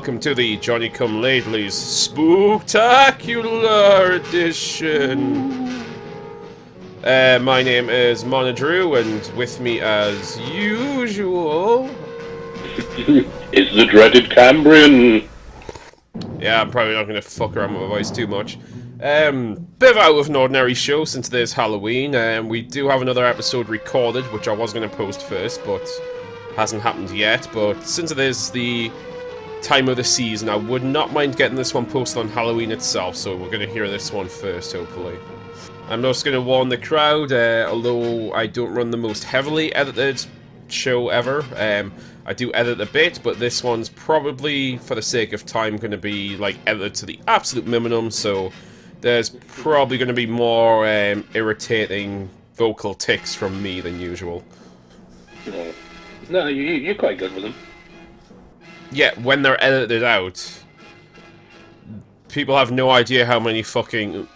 welcome to the Johnny Come Lately's Spooktacular Edition. My name is Monadrew, and with me as usual... is the dreaded Cambrian. Yeah, I'm probably not going to fuck around with my voice too much. Bit of out of an ordinary show since today's Halloween. We do have another episode recorded, which I was going to post first, but hasn't happened yet. But since it is the time of the season, I would not mind getting this one posted on Halloween itself, so we're going to hear this one first, hopefully. I'm just going to warn the crowd, although I don't run the most heavily edited show ever, I do edit a bit, but this one's probably, for the sake of time, going to be like edited to the absolute minimum, so there's probably going to be more irritating vocal tics from me than usual. No, you're quite good with them. Yeah, when they're edited out, people have no idea how many fucking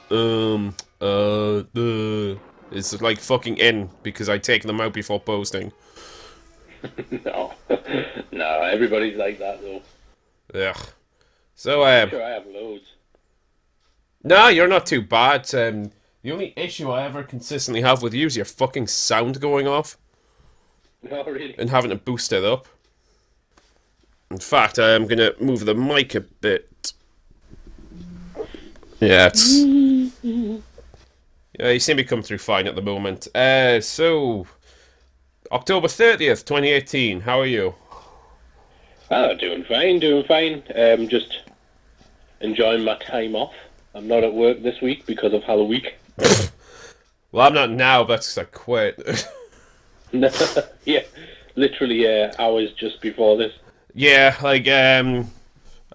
is like fucking in, because I take them out before posting. No, everybody's like that though. Ugh. So I'm sure I have loads. Nah, you're not too bad. The only issue I ever consistently have with you is your fucking sound going off. No, really? And having to boost it up. In fact, I'm gonna move the mic a bit. Yeah, it's... Yeah, you seem to be coming through fine at the moment. So... October 30th, 2018, how are you? Oh, doing fine. Just enjoying my time off. I'm not at work this week because of Halloween. Well, I'm not now, but that's because I quit. Yeah, literally hours just before this. Yeah, like,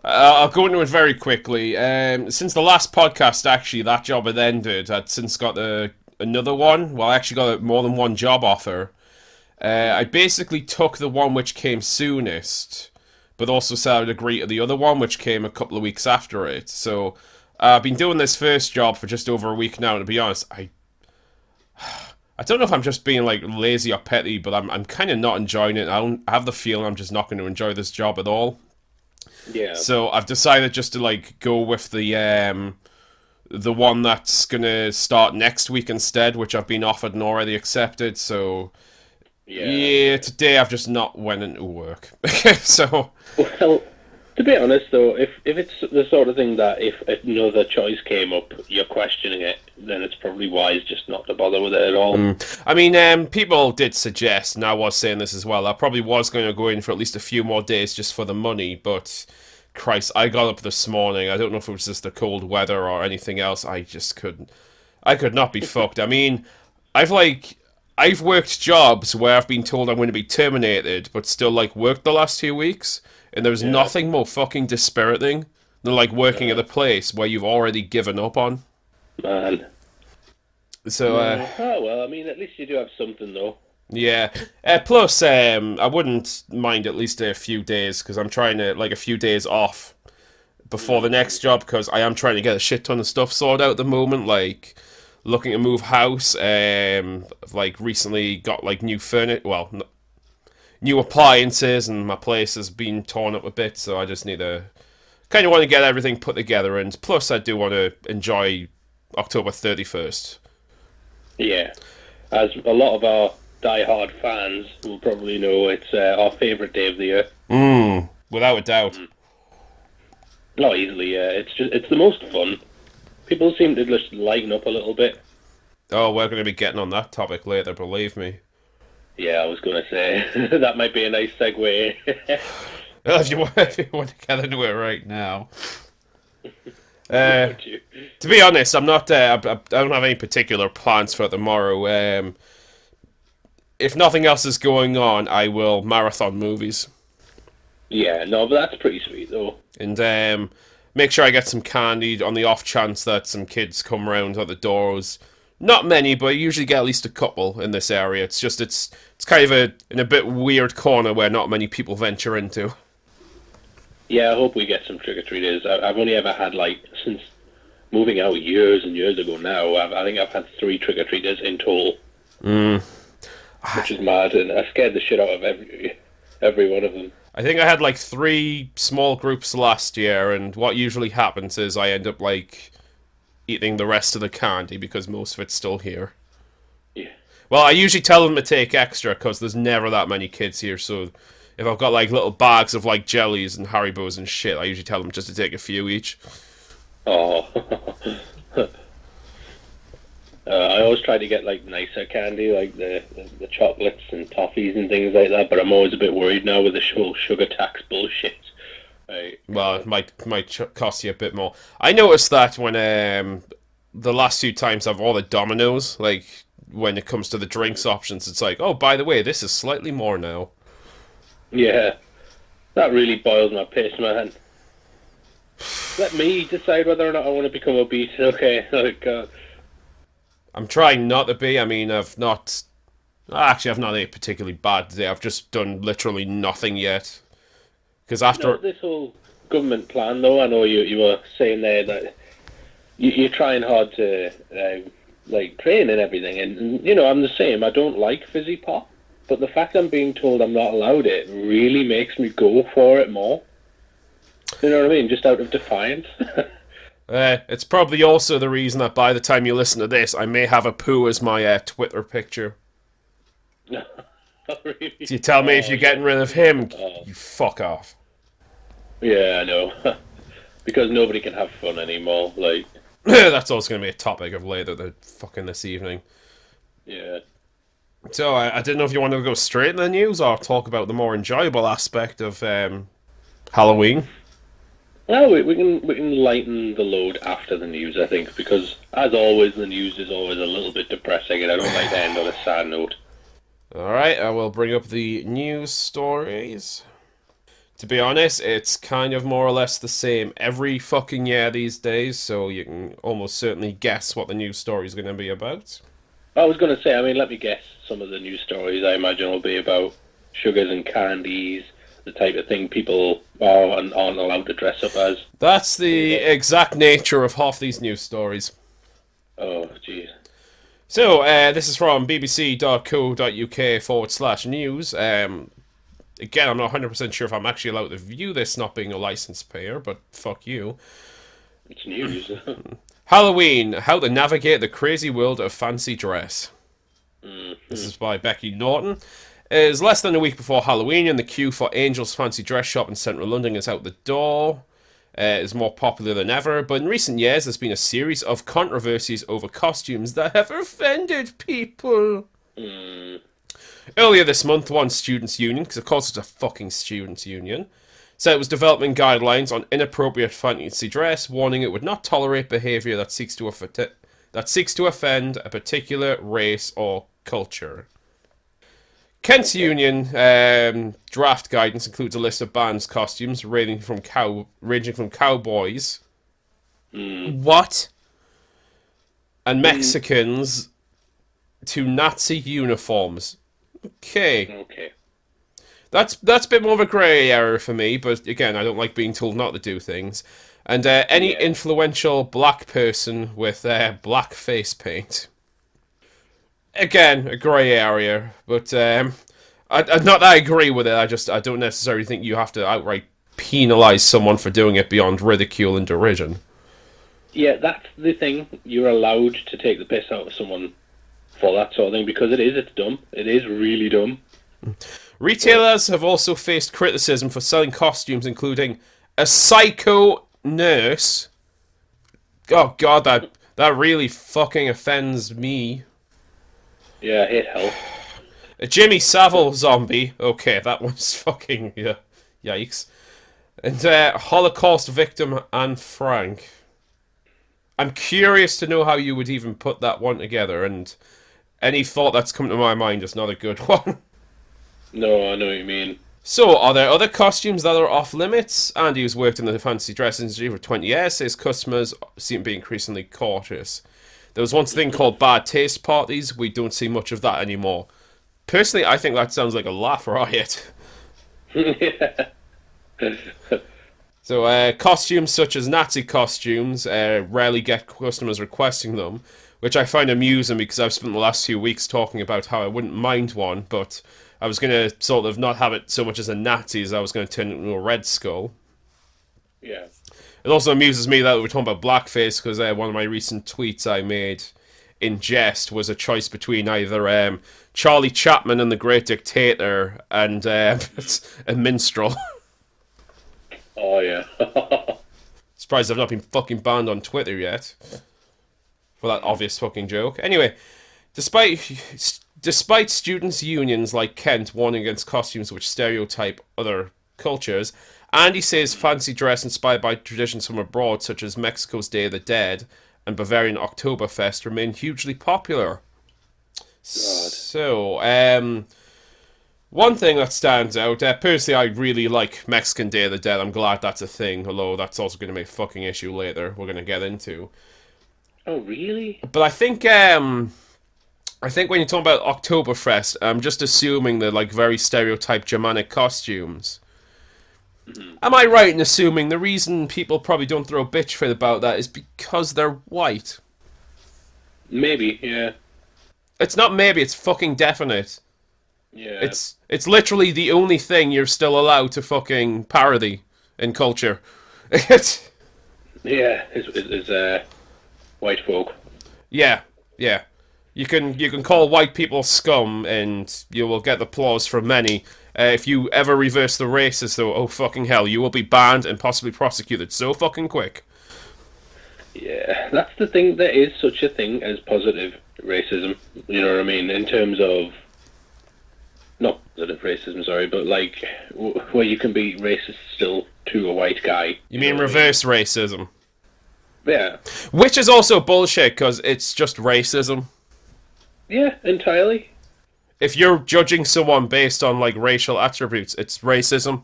I'll go into it very quickly. Since the last podcast, actually, that job had ended. I'd since got another one. Well, I actually got more than one job offer. I basically took the one which came soonest, but also said I would agree to the other one, which came a couple of weeks after it. So, I've been doing this first job for just over a week now, and to be honest, I don't know if I'm just being, like, lazy or petty, but I'm kind of not enjoying it. I have the feeling I'm just not going to enjoy this job at all. Yeah. So, I've decided just to, like, go with the one that's going to start next week instead, which I've been offered and already accepted, so... Yeah, today I've just not went into work. So... Well, to be honest though, if it's the sort of thing that if another choice came up, you're questioning it, then it's probably wise just not to bother with it at all. I mean, people did suggest, and I was saying this as well, I probably was going to go in for at least a few more days just for the money, but... Christ, I got up this morning, I don't know if it was just the cold weather or anything else, I just couldn't... I could not be fucked. I mean, I've worked jobs where I've been told I'm going to be terminated, but still, like, worked the last 2 weeks, and there was nothing more fucking dispiriting than, like, working at a place where you've already given up on. Man. So, Oh, well, I mean, at least you do have something, though. Yeah. Plus, I wouldn't mind at least a few days, because I'm trying to, like, a few days off before the next job, because I am trying to get a shit ton of stuff sorted out at the moment, like... Looking to move house, like recently got like new new appliances, and my place has been torn up a bit, so I just need to kind of want to get everything put together, and plus I do want to enjoy October 31st. Yeah, as a lot of our die-hard fans will probably know, it's our favourite day of the year. Without a doubt. Not easily, yeah. It's the most fun. People seem to just lighten up a little bit. Oh, we're going to be getting on that topic later, believe me. Yeah, I was going to say, that might be a nice segue. Well, if you want to get into it right now. To be honest, I'm not. I don't have any particular plans for tomorrow. If nothing else is going on, I will marathon movies. Yeah, no, but that's pretty sweet, though. And make sure I get some candy on the off chance that some kids come around at the doors. Not many, but I usually get at least a couple in this area. It's just, it's kind of in a bit weird corner where not many people venture into. Yeah, I hope we get some trick-or-treaters. I've only ever had, like, since moving out years and years ago now, I think I've had 3 trick-or-treaters in total. Which is mad, and I scared the shit out of every one of them. I think I had like 3 small groups last year, and what usually happens is I end up like eating the rest of the candy because most of it's still here. Yeah. Well, I usually tell them to take extra because there's never that many kids here, so if I've got like little bags of like jellies and Haribos and shit, I usually tell them just to take a few each. Oh. I always try to get like nicer candy, like the chocolates and toffees and things like that. But I'm always a bit worried now with the whole sugar tax bullshit. Right. Well, it might cost you a bit more. I noticed that when the last few times I've ordered Domino's, like when it comes to the drinks options, it's like, oh, by the way, this is slightly more now. Yeah, that really boils my piss, man. Let me decide whether or not I want to become obese. Okay, like. I'm trying not to be. I mean, I've not a particularly bad day. I've just done literally nothing yet. Because after this whole government plan, though, I know you were saying there that you're trying hard to like train and everything, and you know I'm the same. I don't like fizzy pop, but the fact I'm being told I'm not allowed it really makes me go for it more. You know what I mean? Just out of defiance. It's probably also the reason that by the time you listen to this, I may have a poo as my Twitter picture. Really? So you tell me if you're getting rid of him, you fuck off. Yeah, I know. Because nobody can have fun anymore. Like that's also going to be a topic of later this evening. Yeah. So I didn't know if you wanted to go straight in the news or talk about the more enjoyable aspect of Halloween. Well, we can lighten the load after the news, I think, because as always, the news is always a little bit depressing, and I don't like to end on a sad note. Alright, I will bring up the news stories. To be honest, it's kind of more or less the same every fucking year these days, so you can almost certainly guess what the news story is going to be about. I was going to say, let me guess some of the news stories I imagine will be about sugars and candies, the type of thing people are and aren't allowed to dress up as. That's the exact nature of half these news stories. Oh, jeez. So, this is from bbc.co.uk/news. Again, I'm not 100% sure if I'm actually allowed to view this, not being a licensed payer, but fuck you. It's news. Halloween, how to navigate the crazy world of fancy dress. Mm-hmm. This is by Becky Norton. It is less than a week before Halloween, and the queue for Angel's Fancy Dress Shop in central London is out the door. It is more popular than ever, but in recent years there's been a series of controversies over costumes that have offended people. Mm. Earlier this month, one students' union, because of course it's a fucking students' union, said it was developing guidelines on inappropriate fancy dress, warning it would not tolerate behaviour that seeks to offend a particular race or culture. Kent's Union draft guidance includes a list of bands' costumes ranging from cowboys, what, and Mexicans to Nazi uniforms. Okay. That's a bit more of a grey area for me, but again, I don't like being told not to do things. And any influential black person with black face paint. Again, a grey area, but not that I agree with it. I don't necessarily think you have to outright penalise someone for doing it beyond ridicule and derision. Yeah, that's the thing. You're allowed to take the piss out of someone for that sort of thing because it's dumb. It is really dumb. Retailers have also faced criticism for selling costumes, including a psycho nurse. Oh god, that really fucking offends me. Yeah, I hate hell. A Jimmy Savile zombie. Okay, that one's fucking yikes. And Holocaust victim Anne Frank. I'm curious to know how you would even put that one together, and any thought that's come to my mind is not a good one. No, I know what you mean. So, are there other costumes that are off limits? Andy, who's worked in the fancy dress industry for 20 years, says customers seem to be increasingly cautious. There was once a thing called bad taste parties. We don't see much of that anymore. Personally, I think that sounds like a laugh riot. So, costumes such as Nazi costumes rarely get customers requesting them, which I find amusing because I've spent the last few weeks talking about how I wouldn't mind one, but I was going to sort of not have it so much as a Nazi as I was going to turn it into a Red Skull. Yeah. It also amuses me that we're talking about blackface because one of my recent tweets I made in jest was a choice between either Charlie Chaplin and the Great Dictator and a minstrel. Oh, yeah. Surprised I've not been fucking banned on Twitter yet for that obvious fucking joke. Anyway, despite students' unions like Kent warning against costumes which stereotype other cultures, Andy says fancy dress inspired by traditions from abroad, such as Mexico's Day of the Dead and Bavarian Oktoberfest, remain hugely popular. God. So, one thing that stands out, personally, I really like Mexican Day of the Dead. I'm glad that's a thing, although that's also going to be a fucking issue later. We're going to get into. Oh, really? But I think when you're talking about Oktoberfest, I'm just assuming the like very stereotyped Germanic costumes. Mm-hmm. Am I right in assuming the reason people probably don't throw a bitch fit about that is because they're white? Maybe, yeah. It's not maybe, it's fucking definite. Yeah. It's literally the only thing you're still allowed to fucking parody in culture. Yeah, is white folk. Yeah. You can call white people scum, and you will get applause from many. If you ever reverse the races, though, oh fucking hell, you will be banned and possibly prosecuted so fucking quick. Yeah, that's the thing. There is such a thing as positive racism. You know what I mean? In terms of not positive racism, sorry, but like where you can be racist still to a white guy. You mean reverse racism? Yeah. Which is also bullshit because it's just racism. Yeah, entirely. If you're judging someone based on like racial attributes, it's racism.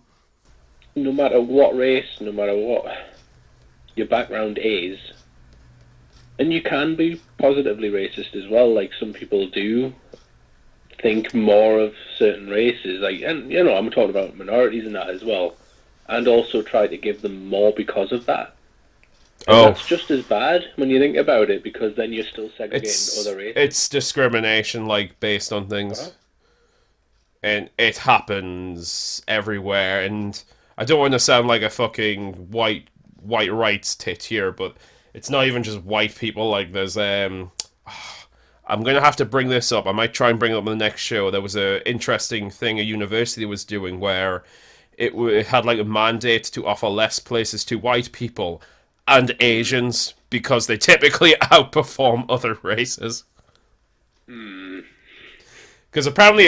No matter what race, no matter what your background is, and you can be positively racist as well. Like some people do think more of certain races, like, and you know, I'm talking about minorities and that as well, and also try to give them more because of that. And that's just as bad when you think about it, because then you're still segregating other races. It's discrimination, like, based on things. Uh-huh. And it happens everywhere, and I don't want to sound like a fucking white rights tit here, but it's not even just white people. Like, there's, I'm going to have to bring this up. I might try and bring it up on the next show. There was an interesting thing a university was doing where it had, like, a mandate to offer less places to white people and Asians, because they typically outperform other races. Because apparently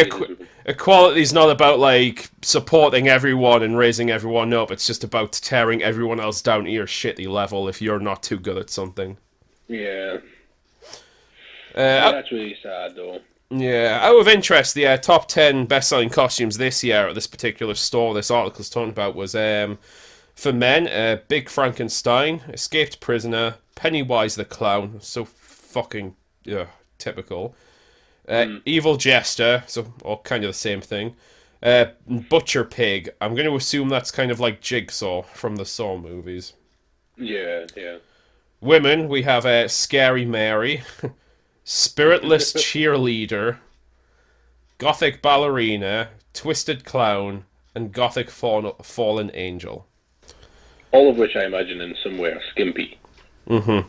equality is not about, like, supporting everyone and raising everyone up. It's just about tearing everyone else down to your shitty level if you're not too good at something. Yeah. That's really sad, though. Yeah, out of interest, the top 10 best-selling costumes this year at this particular store this article's talking about was... for men, Big Frankenstein, Escaped Prisoner, Pennywise the Clown, so fucking typical. Evil Jester, so all kind of the same thing. Butcher Pig, I'm going to assume that's kind of like Jigsaw from the Saw movies. Yeah. Women, we have Scary Mary, Spiritless Cheerleader, Gothic Ballerina, Twisted Clown, and Gothic Fallen Angel. All of which I imagine in some way are skimpy. Mm-hmm.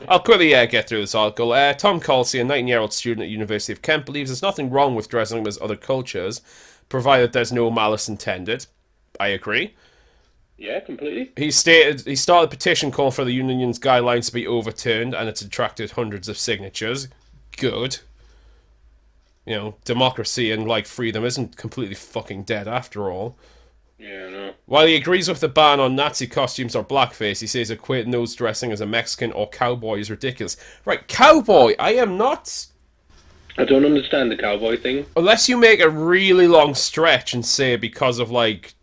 I'll quickly get through this article. Tom Colsey, a 19-year-old student at the University of Kent, believes there's nothing wrong with dressing up as other cultures, provided there's no malice intended. I agree. Yeah, completely. He started a petition calling for the union's guidelines to be overturned, and it's attracted hundreds of signatures. Good. You know, democracy and, like, freedom isn't completely fucking dead after all. Yeah, no. While he agrees with the ban on Nazi costumes or blackface, he says equating those dressing as a Mexican or cowboy is ridiculous. Right, cowboy, I am not... I don't understand the cowboy thing. Unless you make a really long stretch and say because of, like,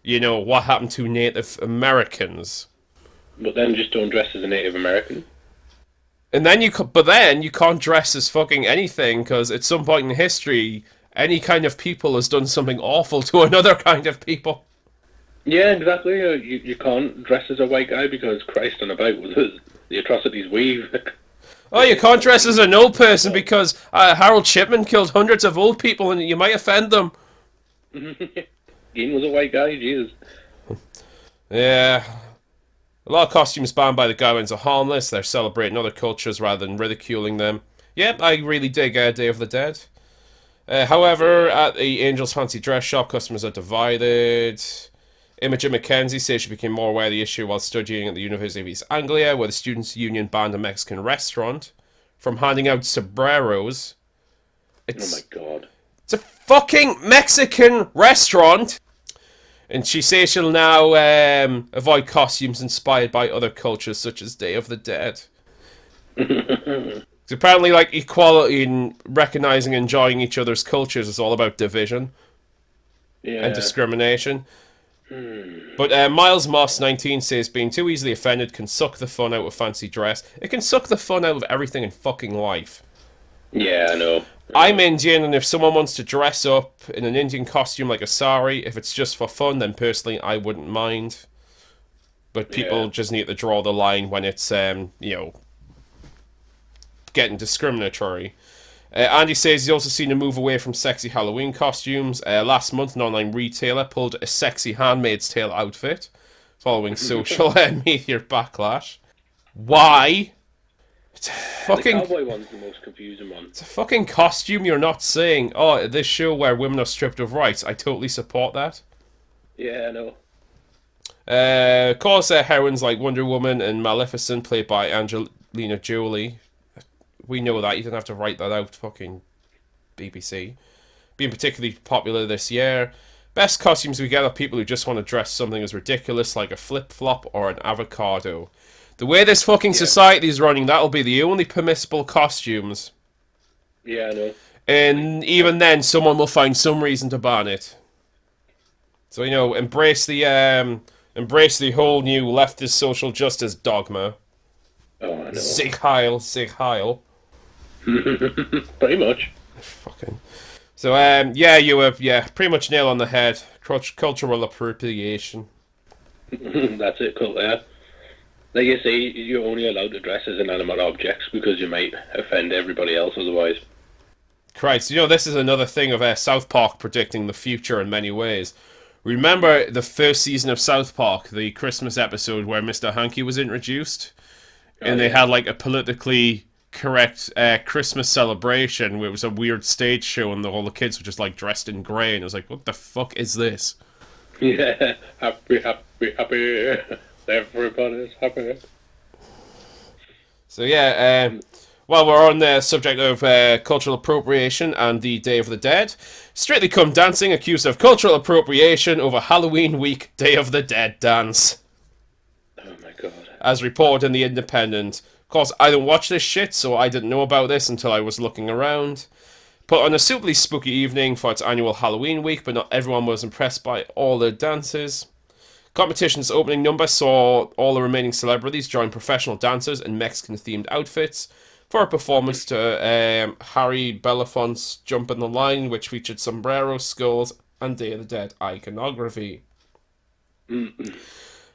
you know, what happened to Native Americans. But then just don't dress as a Native American. And then you can't dress as fucking anything, because at some point in history... any kind of people has done something awful to another kind of people. Yeah, exactly. You can't dress as a white guy because Christ on about with the atrocities we've... Oh, you can't dress as an old person because Harold Shipman killed hundreds of old people and you might offend them. Dean was a white guy, Jesus. Yeah. A lot of costumes banned by the guidelines are harmless. They're celebrating other cultures rather than ridiculing them. Yep, I really dig Day of the Dead. However, at the Angels Fancy Dress Shop, customers are divided. Imogen Mackenzie says she became more aware of the issue while studying at the University of East Anglia, where the Students' Union banned a Mexican restaurant from handing out sombreros. Oh my god. It's a fucking Mexican restaurant! And she says she'll now avoid costumes inspired by other cultures, such as Day of the Dead. It's apparently, like, equality and recognizing and enjoying each other's cultures is all about division and discrimination. But Miles Moss, 19, says being too easily offended can suck the fun out of fancy dress. It can suck the fun out of everything in fucking life. Yeah, I know. I'm Indian, and if someone wants to dress up in an Indian costume like a sari, if it's just for fun, then personally I wouldn't mind. But people just need to draw the line when it's, getting discriminatory. Andy says he's also seen a move away from sexy Halloween costumes. Last month, an online retailer pulled a sexy Handmaid's Tale outfit, following social media backlash. Why? It's a fucking... The cowboy one's the most confusing one. It's a fucking costume. You're not saying, oh, this show where women are stripped of rights. I totally support that. Yeah, I know. Of course, heroines like Wonder Woman and Maleficent, played by Angelina Jolie. We know that. You didn't have to write that out, fucking BBC. Being particularly popular this year. Best costumes we get are people who just want to dress something as ridiculous like a flip-flop or an avocado. The way this fucking society is running, that'll be the only permissible costumes. Yeah, I know. And even then, someone will find some reason to ban it. So, embrace the whole new leftist social justice dogma. Oh, I know. Sig Heil, Sig Heil. Pretty much. Fucking. So, you were, pretty much nail on the head. Cultural appropriation. That's it, cool, yeah. Like you say, you're only allowed to dress as inanimate objects because you might offend everybody else otherwise. Christ, this is another thing of South Park predicting the future in many ways. Remember the first season of South Park, the Christmas episode where Mr. Hanky was introduced? And they had, like, a politically correct Christmas celebration where it was a weird stage show and all the kids were just, like, dressed in grey. And it was like, what the fuck is this? Yeah, happy, happy, happy. Everybody's happy. So, while we're on the subject of cultural appropriation and the Day of the Dead, Strictly Come Dancing accused of cultural appropriation over Halloween week Day of the Dead dance. Oh my god. As reported in The Independent. Of course, I don't watch this shit, so I didn't know about this until I was looking around. Put on a superly spooky evening for its annual Halloween week, but not everyone was impressed by all the dances. Competition's opening number saw all the remaining celebrities join professional dancers in Mexican-themed outfits for a performance to Harry Belafonte's Jump in the Line, which featured sombreros, skulls, and Day of the Dead iconography.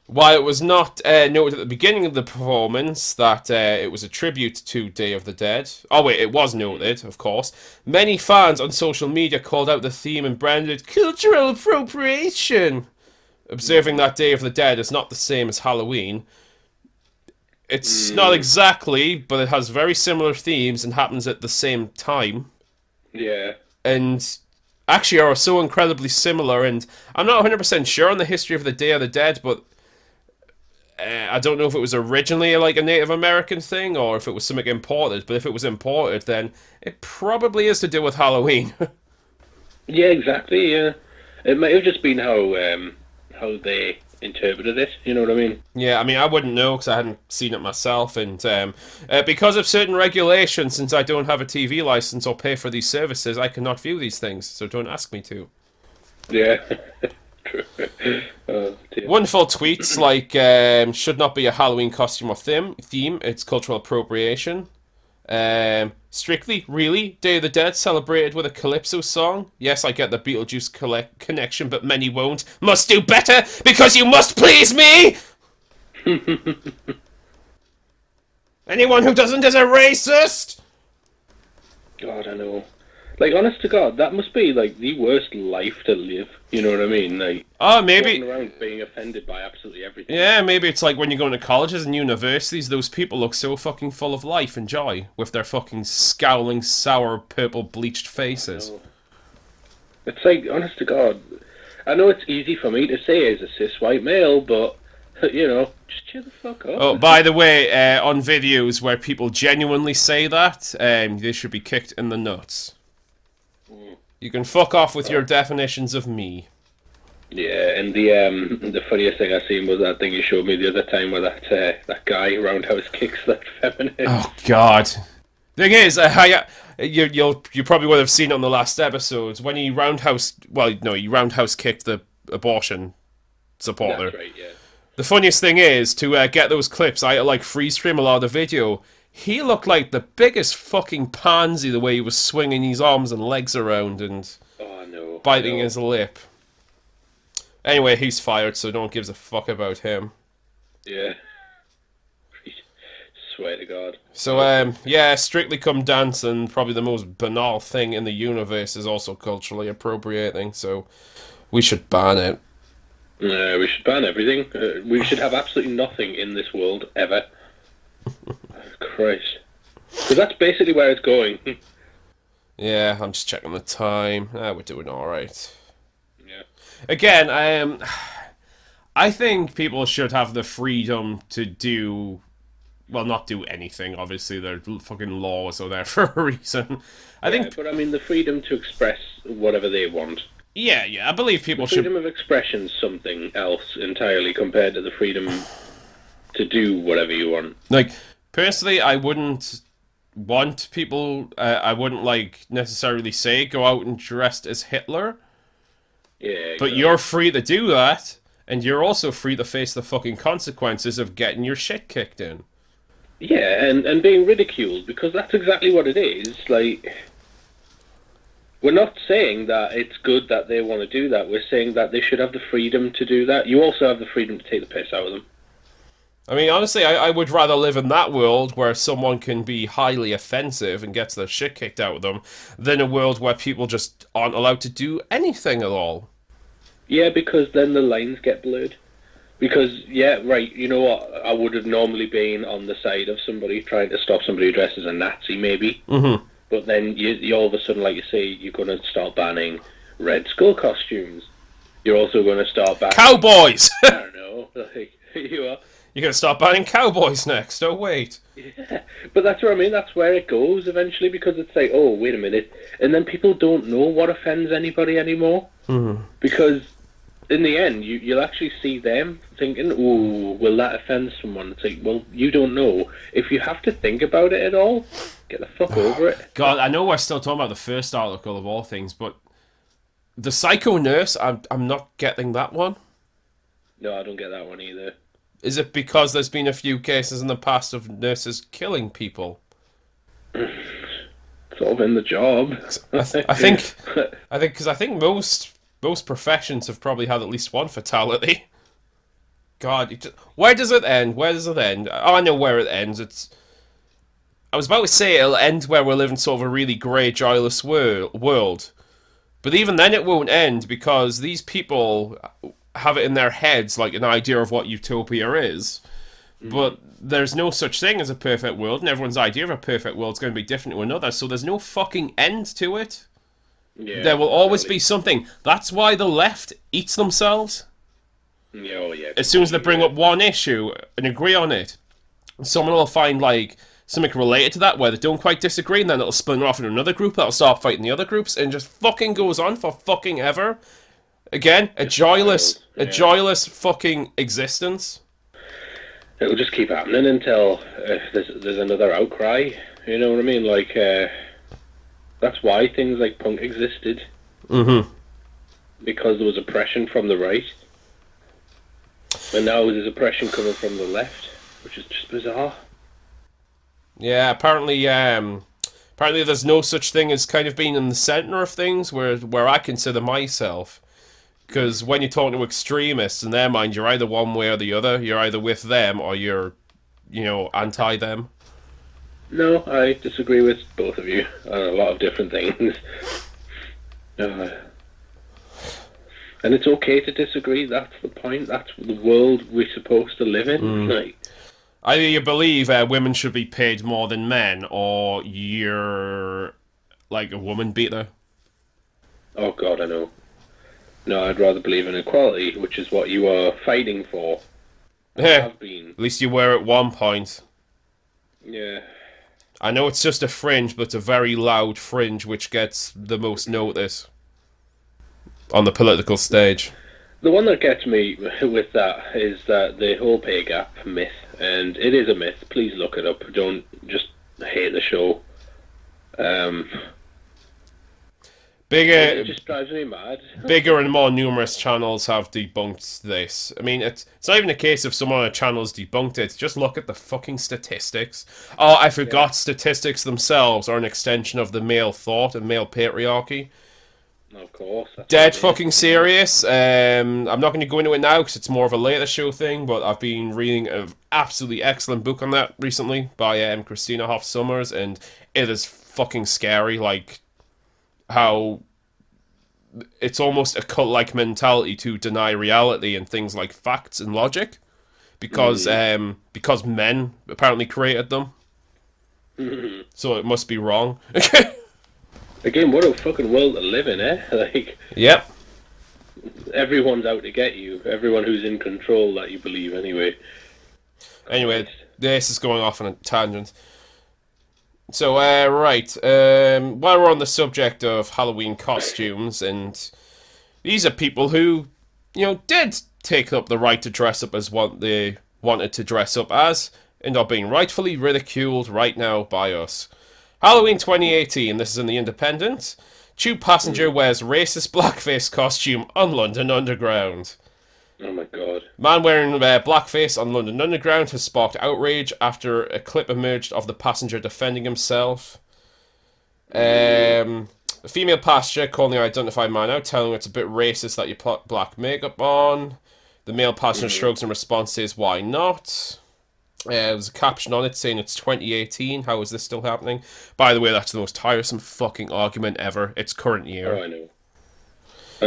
While it was not noted at the beginning of the performance that it was a tribute to Day of the Dead... Oh wait, it was noted, of course. Many fans on social media called out the theme and branded cultural appropriation, observing that Day of the Dead is not the same as Halloween. It's not exactly, but it has very similar themes and happens at the same time. Yeah. And actually are so incredibly similar, and I'm not 100% sure on the history of the Day of the Dead, but I don't know if it was originally like a Native American thing or if it was something imported, but if it was imported, then it probably is to do with Halloween. Yeah, exactly, yeah. It might have just been how they interpreted it, you know what I mean? Yeah, I mean, I wouldn't know because I hadn't seen it myself, and because of certain regulations, since I don't have a TV license or pay for these services, I cannot view these things, so don't ask me to. Yeah. True. Oh, wonderful tweets like, should not be a Halloween costume or theme, it's cultural appropriation. Strictly, really? Day of the Dead celebrated with a Calypso song? Yes, I get the Beetlejuice connection, but many won't. Must do better, because you must please me! Anyone who doesn't is a racist! God, I know. Like, honest to God, that must be, like, the worst life to live. You know what I mean? Like, Oh, maybe... walking around being offended by absolutely everything. Yeah, maybe it's like when you go into colleges and universities, those people look so fucking full of life and joy, with their fucking scowling, sour, purple, bleached faces. It's like, honest to God, I know it's easy for me to say as a cis white male, but, you know, just chill the fuck up. Oh, by the way, on videos where people genuinely say that, they should be kicked in the nuts. You can fuck off with your definitions of me. Yeah, and the funniest thing I seen was that thing you showed me the other time where that guy roundhouse kicks that feminist. Oh God. Thing is, you probably would have seen it on the last episodes when he roundhouse kicked the abortion supporter. That's right, yeah. The funniest thing is to get those clips. I like freeze frame a lot of the video. He looked like the biggest fucking pansy the way he was swinging his arms and legs around and biting his lip. Anyway, he's fired, so no one gives a fuck about him. Yeah. Swear to God. So, yeah, Strictly Come Dancing, probably the most banal thing in the universe, is also culturally appropriating, so we should ban it. We should ban everything. We should have absolutely nothing in this world, ever. Christ. Because that's basically where it's going. Yeah, I'm just checking the time. We're doing alright. Yeah. Again, I think people should have the freedom to do... Well, not do anything, obviously. Their fucking laws are there for a reason. But I mean, the freedom to express whatever they want. Yeah, I believe people should... Freedom of expression is something else entirely compared to the freedom to do whatever you want. Like, personally, I wouldn't want people... I wouldn't, like, necessarily say go out and dressed as Hitler. Yeah, exactly. But you're free to do that, and you're also free to face the fucking consequences of getting your shit kicked in. Yeah, and being ridiculed, because that's exactly what it is. Like, we're not saying that it's good that they want to do that. We're saying that they should have the freedom to do that. You also have the freedom to take the piss out of them. I mean, honestly, I would rather live in that world where someone can be highly offensive and gets their shit kicked out of them than a world where people just aren't allowed to do anything at all. Yeah, because then the lines get blurred. Because, yeah, right, you know what, I would have normally been on the side of somebody trying to stop somebody dressed as a Nazi, maybe. Mm-hmm. But then you all of a sudden, like you say, you're going to start banning Red Skull costumes. You're also going to start banning... Cowboys! I don't know, like, you are. You're going to start banning cowboys next, oh wait. Yeah, but that's what I mean, that's where it goes eventually, because it's like, oh, wait a minute. And then people don't know what offends anybody anymore. Mm-hmm. Because... in the end, you'll actually see them thinking, "Ooh, will that offend someone?" It's like, well, you don't know. If you have to think about it at all, get the fuck over it. God, I know we're still talking about the first article of all things, but the psycho nurse, I'm not getting that one. No, I don't get that one either. Is it because there's been a few cases in the past of nurses killing people? It's all been the job. I think most professions have probably had at least one fatality. God, where does it end? Where does it end? Oh, I know where it ends. I was about to say it'll end where we're living sort of a really grey, joyless world. But even then it won't end, because these people have it in their heads, like, an idea of what utopia is. But there's no such thing as a perfect world, and everyone's idea of a perfect world is going to be different to another, so there's no fucking end to it. Yeah, there will always be something. That's why the left eats themselves. Oh, yeah. As soon as they bring up one issue and agree on it, someone will find, like, something related to that where they don't quite disagree, and then it'll splinter off in another group that'll start fighting the other groups, and just fucking goes on for fucking ever. Again, a joyless fucking existence. It'll just keep happening until there's another outcry. You know what I mean? Like, that's why things like punk existed. Mm-hmm. Because there was oppression from the right. And now there's oppression coming from the left, which is just bizarre. Yeah, apparently there's no such thing as kind of being in the centre of things, where I consider myself. Because when you're talking to extremists, in their mind, you're either one way or the other. You're either with them or you're, anti them. No, I disagree with both of you on a lot of different things. Uh, and it's okay to disagree. That's the point. That's the world we're supposed to live in. Like, Either you believe women should be paid more than men, or you're like a woman beater. oh God, I know. No, I'd rather believe in equality, which is what you are fighting for. Have been. At least you were at one point. Yeah. I know it's just a fringe, but it's a very loud fringe which gets the most notice on the political stage. The one that gets me with that is that the whole pay gap myth, and it is a myth. Please look it up. Don't just hate the show. It just drives me mad. Bigger and more numerous channels have debunked this. I mean, it's not even a case of someone on a channel's debunked it. Just look at the fucking statistics. Oh, I forgot, statistics themselves are an extension of the male thought and male patriarchy. Of course. Dead fucking serious. I'm not going to go into it now because it's more of a later show thing, but I've been reading an absolutely excellent book on that recently by Christina Hoff Sommers, and it is fucking scary, like how it's almost a cult-like mentality to deny reality and things like facts and logic because men apparently created them. So it must be wrong. Again, what a fucking world to live in, eh? Like, yep. Everyone's out to get you. Everyone who's in control that you believe, anyway. Anyway, this is going off on a tangent. So, right, while we're on the subject of Halloween costumes, and these are people who, did take up the right to dress up as what they wanted to dress up as, and are being rightfully ridiculed right now by us. Halloween 2018, this is in The Independent. Tube passenger wears racist blackface costume on London Underground. Oh my God. Man wearing blackface on London Underground has sparked outrage after a clip emerged of the passenger defending himself. A female passenger calling the identified man out, telling him it's a bit racist that you put black makeup on. The male passenger shrugs in response, says, why not? There was a caption on it saying it's 2018, how is this still happening? By the way, that's the most tiresome fucking argument ever. It's current year. Oh, I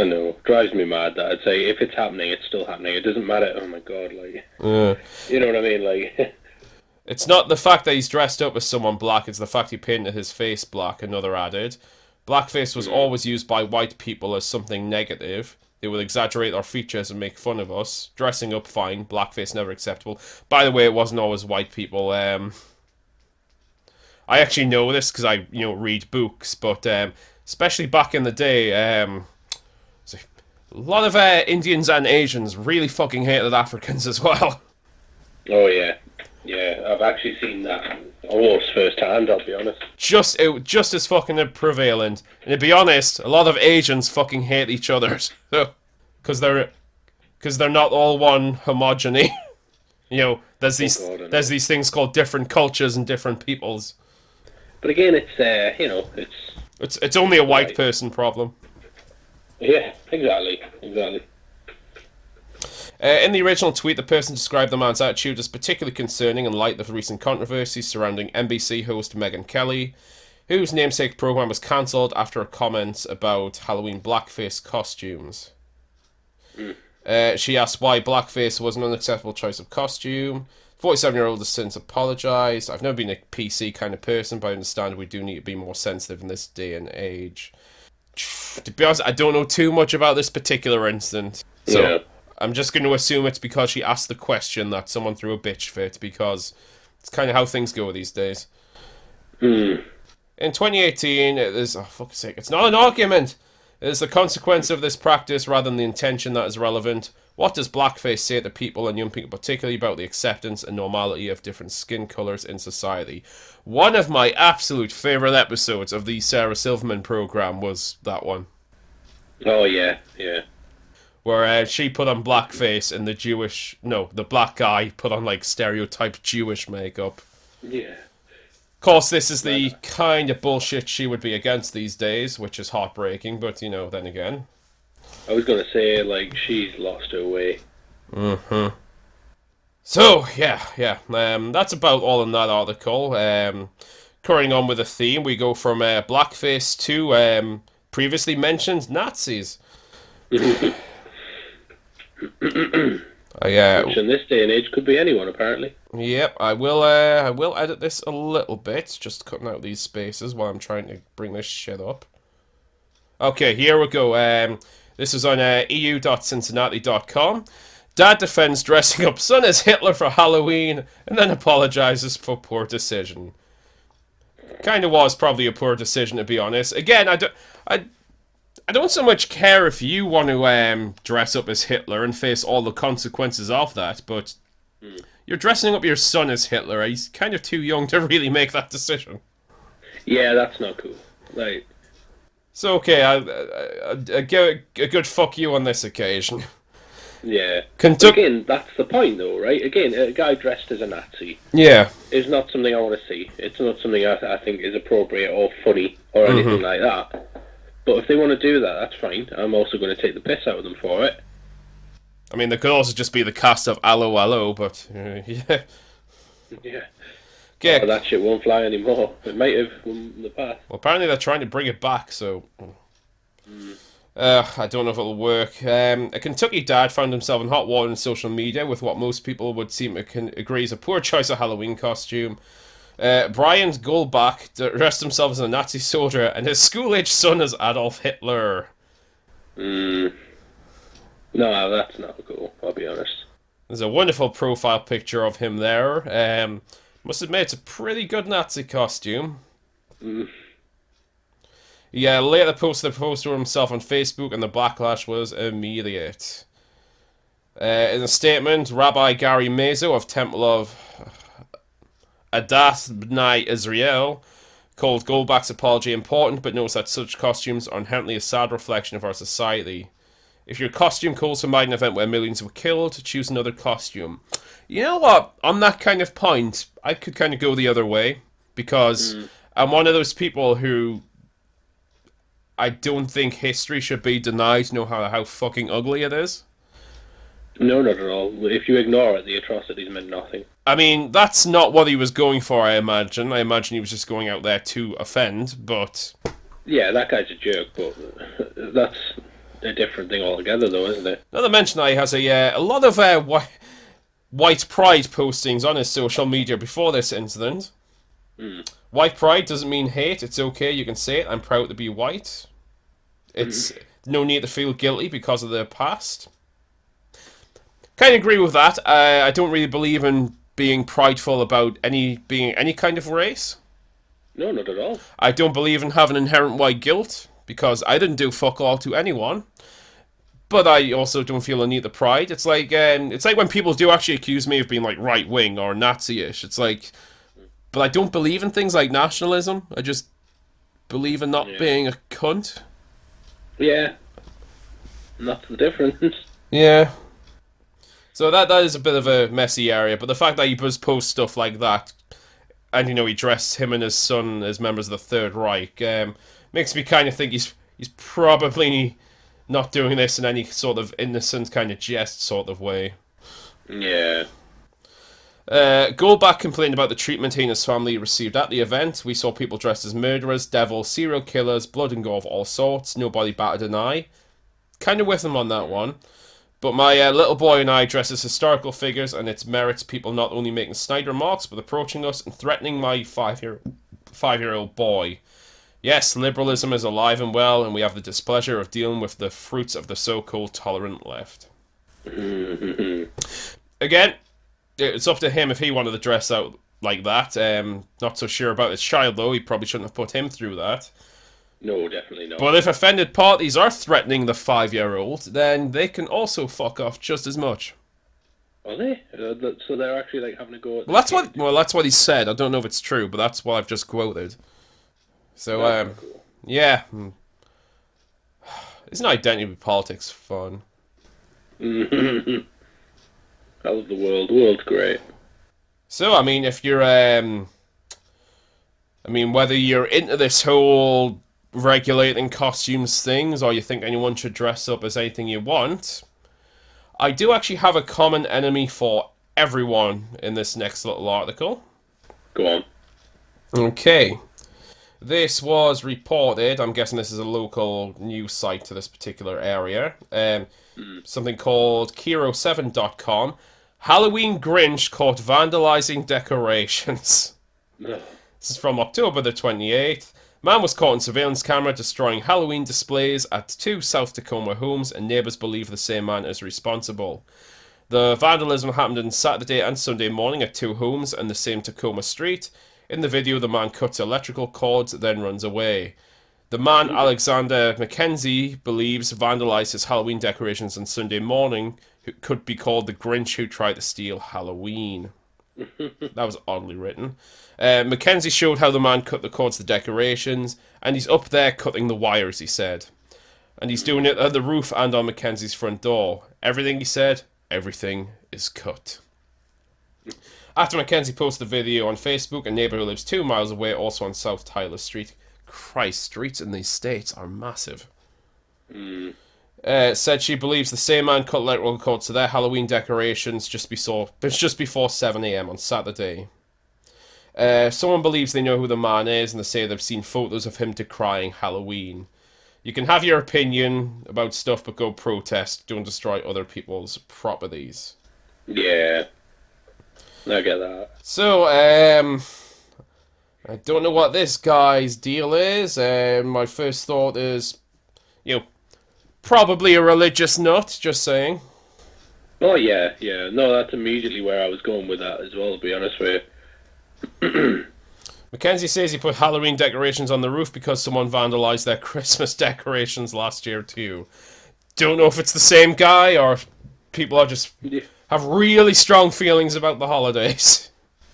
know. Drives me mad that I'd say if it's happening, it's still happening. It doesn't matter. Oh my God, like, you know what I mean? Like, it's not the fact that he's dressed up as someone black, it's the fact he painted his face black, another added. Blackface was always used by white people as something negative. They would exaggerate our features and make fun of us. Dressing up, fine. Blackface, never acceptable. By the way, it wasn't always white people. I actually know this because I, read books, but especially back in the day, a lot of Indians and Asians really fucking hated Africans as well. Oh, yeah. Yeah, I've actually seen that almost firsthand, I'll be honest. Just as fucking prevalent. And to be honest, a lot of Asians fucking hate each other. Because they're not all one homogeny. There's these things called different cultures and different peoples. But again, it's only a white person problem. Yeah, exactly. In the original tweet, the person described the man's attitude as particularly concerning in light of the recent controversy surrounding NBC host Megyn Kelly, whose namesake program was cancelled after a comment about Halloween blackface costumes. She asked why blackface was an unacceptable choice of costume. 47-year-old has since apologised. I've never been a PC kind of person, but I understand we do need to be more sensitive in this day and age. To be honest, I don't know too much about this particular incident. So yeah. I'm just going to assume it's because she asked the question that someone threw a bitch fit, because it's kind of how things go these days. In 2018, it is... Oh, fuck's sake. It's not an argument! It is the consequence of this practice rather than the intention that is relevant. What does blackface say to people, and young people particularly, about the acceptance and normality of different skin colours in society? One of my absolute favourite episodes of the Sarah Silverman programme was that one. Oh, yeah. Where she put on blackface and the black guy put on, stereotyped Jewish makeup. Yeah. Of course, this is the kind of bullshit she would be against these days, which is heartbreaking, but, then again. I was going to say, she's lost her way. So, yeah. That's about all in that article. Carrying on with the theme, we go from blackface to previously mentioned Nazis. Which in this day and age could be anyone, apparently. Yep, I will edit this a little bit, just cutting out these spaces while I'm trying to bring this shit up. Okay, here we go. This is on eu.cincinnati.com. Dad defends dressing up son as Hitler for Halloween and then apologizes for poor decision. Kind of was probably a poor decision, to be honest. Again, I don't so much care if you want to dress up as Hitler and face all the consequences of that, but you're dressing up your son as Hitler. He's kind of too young to really make that decision. Yeah, that's not cool. Like, so okay, I give a good fuck you on this occasion. Yeah. Again, that's the point, though, right? Again, a guy dressed as a Nazi. Yeah. Is not something I want to see. It's not something I think is appropriate or funny or anything like that. But if they want to do that, that's fine. I'm also going to take the piss out of them for it. I mean, there could also just be the cast of Allo Allo, but yeah. Yeah. Okay. Oh, that shit won't fly anymore. It might have in the past. Well, apparently they're trying to bring it back, so... I don't know if it'll work. A Kentucky dad found himself in hot water on social media with what most people would seem to agree is a poor choice of Halloween costume. Brian Goldbach dressed himself as a Nazi soldier and his school-aged son as Adolf Hitler. No, that's not cool, I'll be honest. There's a wonderful profile picture of him there. Must admit, it's a pretty good Nazi costume. Yeah, later posted the poster himself on Facebook, and the backlash was immediate. In a statement, Rabbi Gary Mazo of Temple of Adath B'nai Israel called Goldbach's apology important, but notes that such costumes are inherently a sad reflection of our society. If your costume calls for an event where millions were killed, choose another costume. You know what? On that kind of point, I could kind of go the other way, because I'm one of those people who... I don't think history should be denied, no matter how fucking ugly it is. No, not at all. If you ignore it, the atrocities meant nothing. I mean, that's not what he was going for, I imagine. I imagine he was just going out there to offend, but... Yeah, that guy's a jerk, but that's a different thing altogether, though, isn't it? Not to mention that he has a lot of white pride postings on his social media before this incident. White pride doesn't mean hate. It's okay, you can say it. I'm proud to be white. It's no need to feel guilty because of their past. Kind of agree with that. I don't really believe in being prideful about being any kind of race. No, not at all. I don't believe in having inherent white guilt, because I didn't do fuck all to anyone. But I also don't feel a need to pride. It's like when people do actually accuse me of being like right wing or Nazi-ish. It's like, but I don't believe in things like nationalism. I just believe in not being a cunt. Yeah. And that's the difference. Yeah. So that is a bit of a messy area, but the fact that he does post stuff like that, and he dressed him and his son as members of the Third Reich, makes me kind of think he's probably not doing this in any sort of innocent kind of jest sort of way. Yeah. Goldbach complained about the treatment he and his family received at the event. We saw people dressed as murderers, devils, serial killers, blood and gore of all sorts. Nobody batted an eye. Kind of with him on that one. But my little boy and I dress as historical figures, and it merits people not only making snide remarks, but approaching us and threatening my five-year-old boy. Yes, liberalism is alive and well, and we have the displeasure of dealing with the fruits of the so-called tolerant left. Again, it's up to him if he wanted to dress out like that. Not so sure about his child, though. He probably shouldn't have put him through that. No, definitely not. But if offended parties are threatening the 5-year-old, then they can also fuck off just as much. Are they? So they're actually like having a go at... Well, that's what he said. I don't know if it's true, but that's what I've just quoted. So, cool. Yeah. Isn't identity politics fun? I love the world. The world's great. So, I mean, if you're, whether you're into this whole regulating costumes things, or you think anyone should dress up as anything you want, I do actually have a common enemy for everyone in this next little article. Go on. Okay. This was reported, I'm guessing this is a local news site to this particular area, something called Kiro7.com. Halloween Grinch caught vandalizing decorations. No. This is from October the 28th. Man was caught on surveillance camera destroying Halloween displays at two South Tacoma homes, and neighbors believe the same man is responsible. The vandalism happened on Saturday and Sunday morning at two homes in the same Tacoma street. In the video, the man cuts electrical cords, then runs away. The man, Alexander McKenzie, believes vandalized his Halloween decorations on Sunday morning, who could be called the Grinch who tried to steal Halloween. That was oddly written. Mackenzie showed how the man cut the cords to the decorations, and he's up there cutting the wires, he said. And he's doing it at the roof and on Mackenzie's front door. Everything, he said, everything is cut. After Mackenzie posted the video on Facebook, a neighbour who lives 2 miles away, also on South Tyler Street. Christ, streets in these states are massive. Said she believes the same man cut electrical cords to their Halloween decorations just before 7 a.m. on Saturday. Someone believes they know who the man is, and they say they've seen photos of him decrying Halloween. You can have your opinion about stuff, but go protest. Don't destroy other people's properties. Yeah. I get that. So, I don't know what this guy's deal is. My first thought is, probably a religious nut, just saying. Oh, yeah. No, that's immediately where I was going with that as well, to be honest with you. Mackenzie says he put Halloween decorations on the roof because someone vandalized their Christmas decorations last year too. Don't know if it's the same guy or people are just have really strong feelings about the holidays.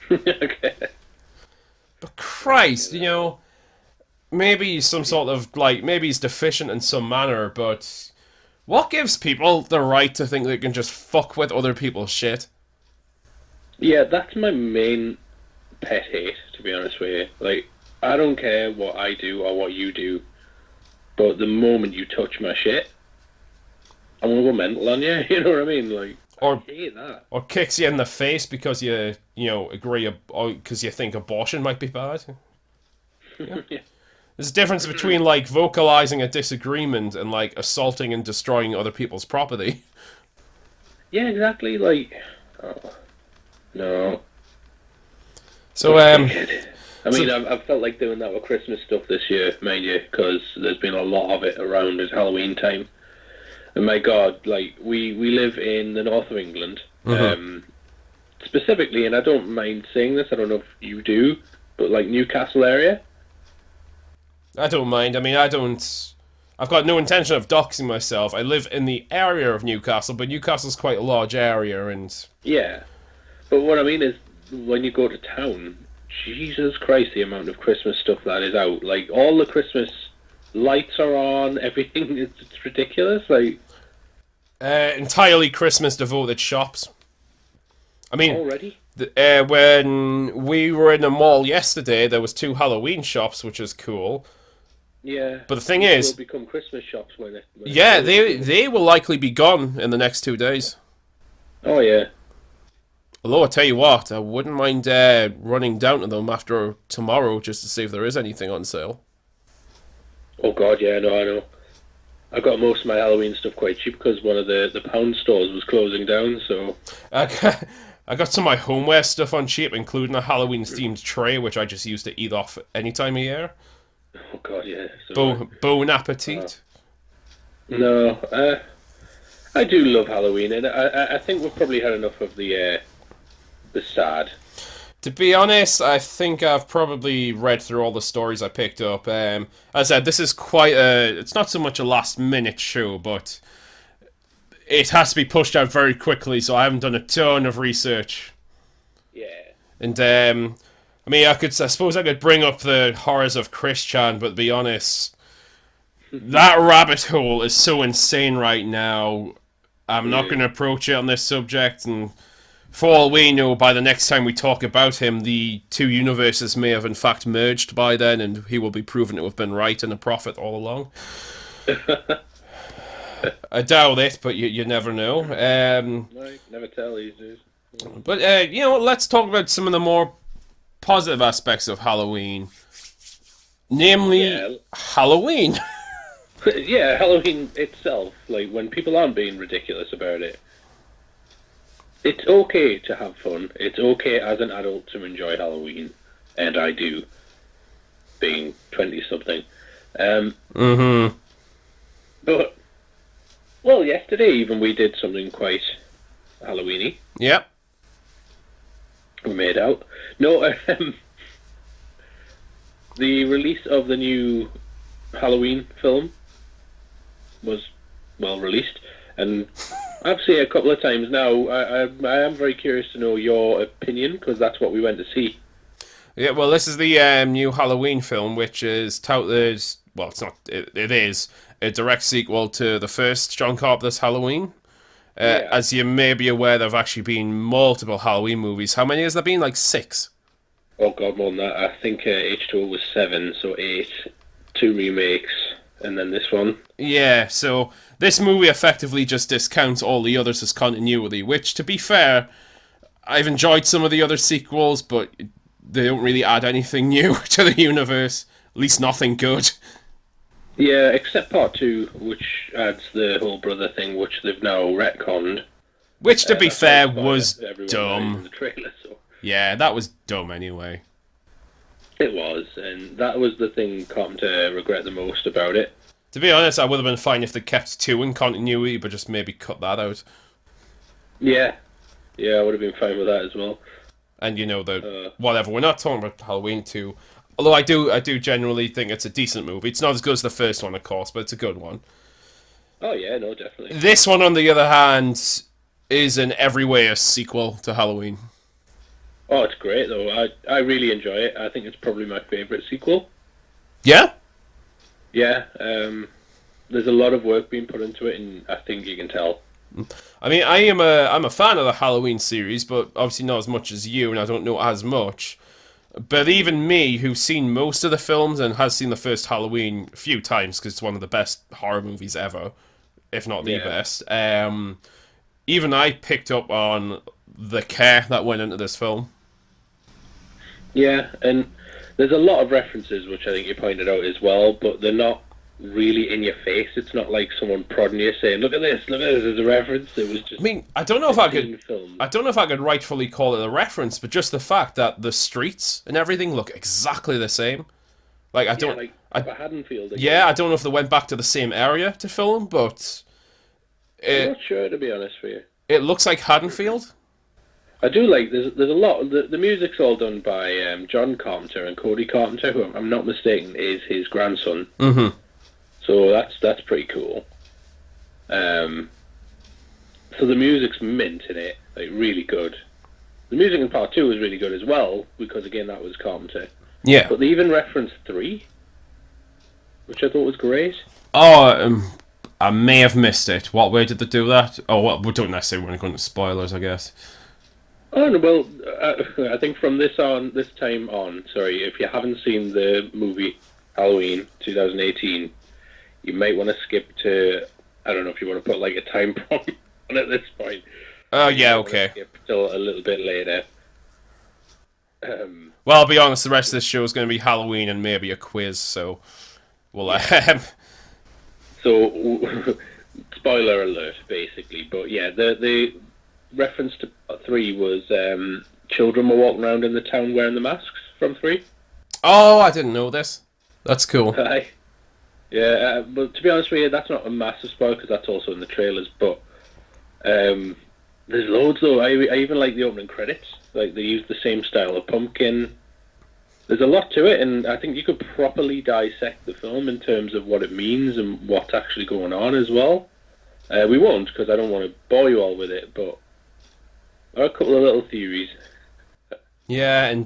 Okay. But Christ, maybe he's some sort of, maybe he's deficient in some manner, but what gives people the right to think they can just fuck with other people's shit? Yeah, that's my main pet hate, to be honest with you. I don't care what I do or what you do, but the moment you touch my shit, I'm gonna go mental on you. You know what I mean? I hate that. Or kicks you in the face because you agree, or because you think abortion might be bad. Yeah. Yeah. There's a difference between vocalizing a disagreement and assaulting and destroying other people's property. Yeah, exactly. No. So, I've felt like doing that with Christmas stuff this year, mind you, because there's been a lot of it around at Halloween time. And my God, we live in the north of England, specifically, and I don't mind saying this, I don't know if you do, but Newcastle area. I don't mind. I've got no intention of doxing myself. I live in the area of Newcastle, but Newcastle's quite a large area, and... Yeah. But what I mean is, when you go to town, Jesus Christ, the amount of Christmas stuff that is out. All the Christmas lights are on, everything, it's ridiculous. Entirely Christmas-devoted shops. Already? When we were in the mall yesterday, there was 2 Halloween shops, which is cool. Yeah. But the thing is... Will become Christmas shops when they will likely be gone in the next 2 days. Oh, yeah. Although, I tell you what, I wouldn't mind running down to them after tomorrow just to see if there is anything on sale. Oh, God, yeah, no, I know. I got most of my Halloween stuff quite cheap because one of the pound stores was closing down, so... I got some of my homeware stuff on cheap, including a Halloween-themed tray, which I just use to eat off any time of year. Oh, God, yeah. So, bon appetit. No, I do love Halloween, and I think we've probably had enough of the sad. To be honest, I think I've probably read through all the stories I picked up. As I said, this is it's not so much a last-minute show, but it has to be pushed out very quickly, so I haven't done a ton of research. Yeah. And, I suppose I could bring up the horrors of Christian, but to be honest, that rabbit hole is so insane right now. I'm not going to approach it on this subject, and for all we know, by the next time we talk about him, the 2 universes may have in fact merged by then, and he will be proven to have been right and a prophet all along. I doubt it, but you never know. Right, never tell these days. But, let's talk about some of the more positive aspects of Halloween, namely Yeah. Halloween. Yeah, Halloween itself, like when people aren't being ridiculous about it, it's okay to have fun. It's okay as an adult to enjoy Halloween, and I do, being 20 something. Mm-hmm. But well, yesterday even we did something quite Halloweeny. Yep. We made out. No, the release of the new Halloween film was well released, and I've seen it a couple of times now. I am very curious to know your opinion, because that's what we went to see. Yeah, well, this is the new Halloween film, which is touted. Well, it's not. It is a direct sequel to the first John Carpenter's Halloween. Yeah. As you may be aware, there have actually been multiple Halloween movies. How many has there been? Like 6? Oh god, more than that. I think H2O was 7, so 8. 2 remakes, and then this one. Yeah, so this movie effectively just discounts all the others as continuity, which, to be fair, I've enjoyed some of the other sequels, but they don't really add anything new to the universe. At least nothing good. Yeah, except part 2, which adds the whole brother thing, which they've now retconned. Which, to be fair, Everyone was knows in dumb. the trailer, so. Yeah, that was dumb anyway. It was, and that was the thing Carpenter regret the most about it. To be honest, I would have been fine if they kept 2 in continuity, but just maybe cut that out. Yeah, I would have been fine with that as well. And whatever, we're not talking about Halloween 2. Although I do generally think it's a decent movie. It's not as good as the first one, of course, but it's a good one. Oh yeah, no, definitely. This one, on the other hand, is in every way a sequel to Halloween. Oh, it's great though. I really enjoy it. I think it's probably my favourite sequel. Yeah? Yeah, there's a lot of work being put into it, and I think you can tell. I mean, I'm a fan of the Halloween series, but obviously not as much as you, and I don't know as much. But even me, who's seen most of the films and has seen the first Halloween a few times, because it's one of the best horror movies ever, if not the best, even I picked up on the care that went into this film. Yeah, and there's a lot of references, which I think you pointed out as well, but they're not really in your face. It's not like someone prodding you saying, look at this, as a reference. It was just... I mean, I don't know if I could rightfully call it a reference, but just the fact that the streets and everything look exactly the same. Like, I don't... Haddonfield. Again. Yeah, I don't know if they went back to the same area to film, but... I'm not sure, to be honest with you. It looks like Haddonfield. I do like, there's a lot, the music's all done by John Carpenter, and Cody Carpenter, who I'm not mistaken is his grandson. Mm-hmm. So that's pretty cool. So the music's mint in it, like really good. The music in part 2 was really good as well, because again that was Carpenter. Yeah. But they even referenced 3, which I thought was great. Oh, I may have missed it. What way did they do that? Oh, well, we don't necessarily want to go into spoilers, I guess. Oh no, well, I think from this time on, if you haven't seen the movie Halloween 2018, you might want to skip to, I don't know if you want to put like a time prompt on at this point. Oh, yeah, okay. Skip till a little bit later. Well, I'll be honest, the rest of this show is going to be Halloween and maybe a quiz, so... Well, So, spoiler alert, basically. But yeah, the reference to part 3 was children were walking around in the town wearing the masks from 3. Oh, I didn't know this. That's cool. Hi. Yeah, but to be honest with you, that's not a massive spoiler because that's also in the trailers. But there's loads though. I even like the opening credits. Like they use the same style of pumpkin. There's a lot to it, and I think you could properly dissect the film in terms of what it means and what's actually going on as well. We won't because I don't want to bore you all with it, but there are a couple of little theories. Yeah, and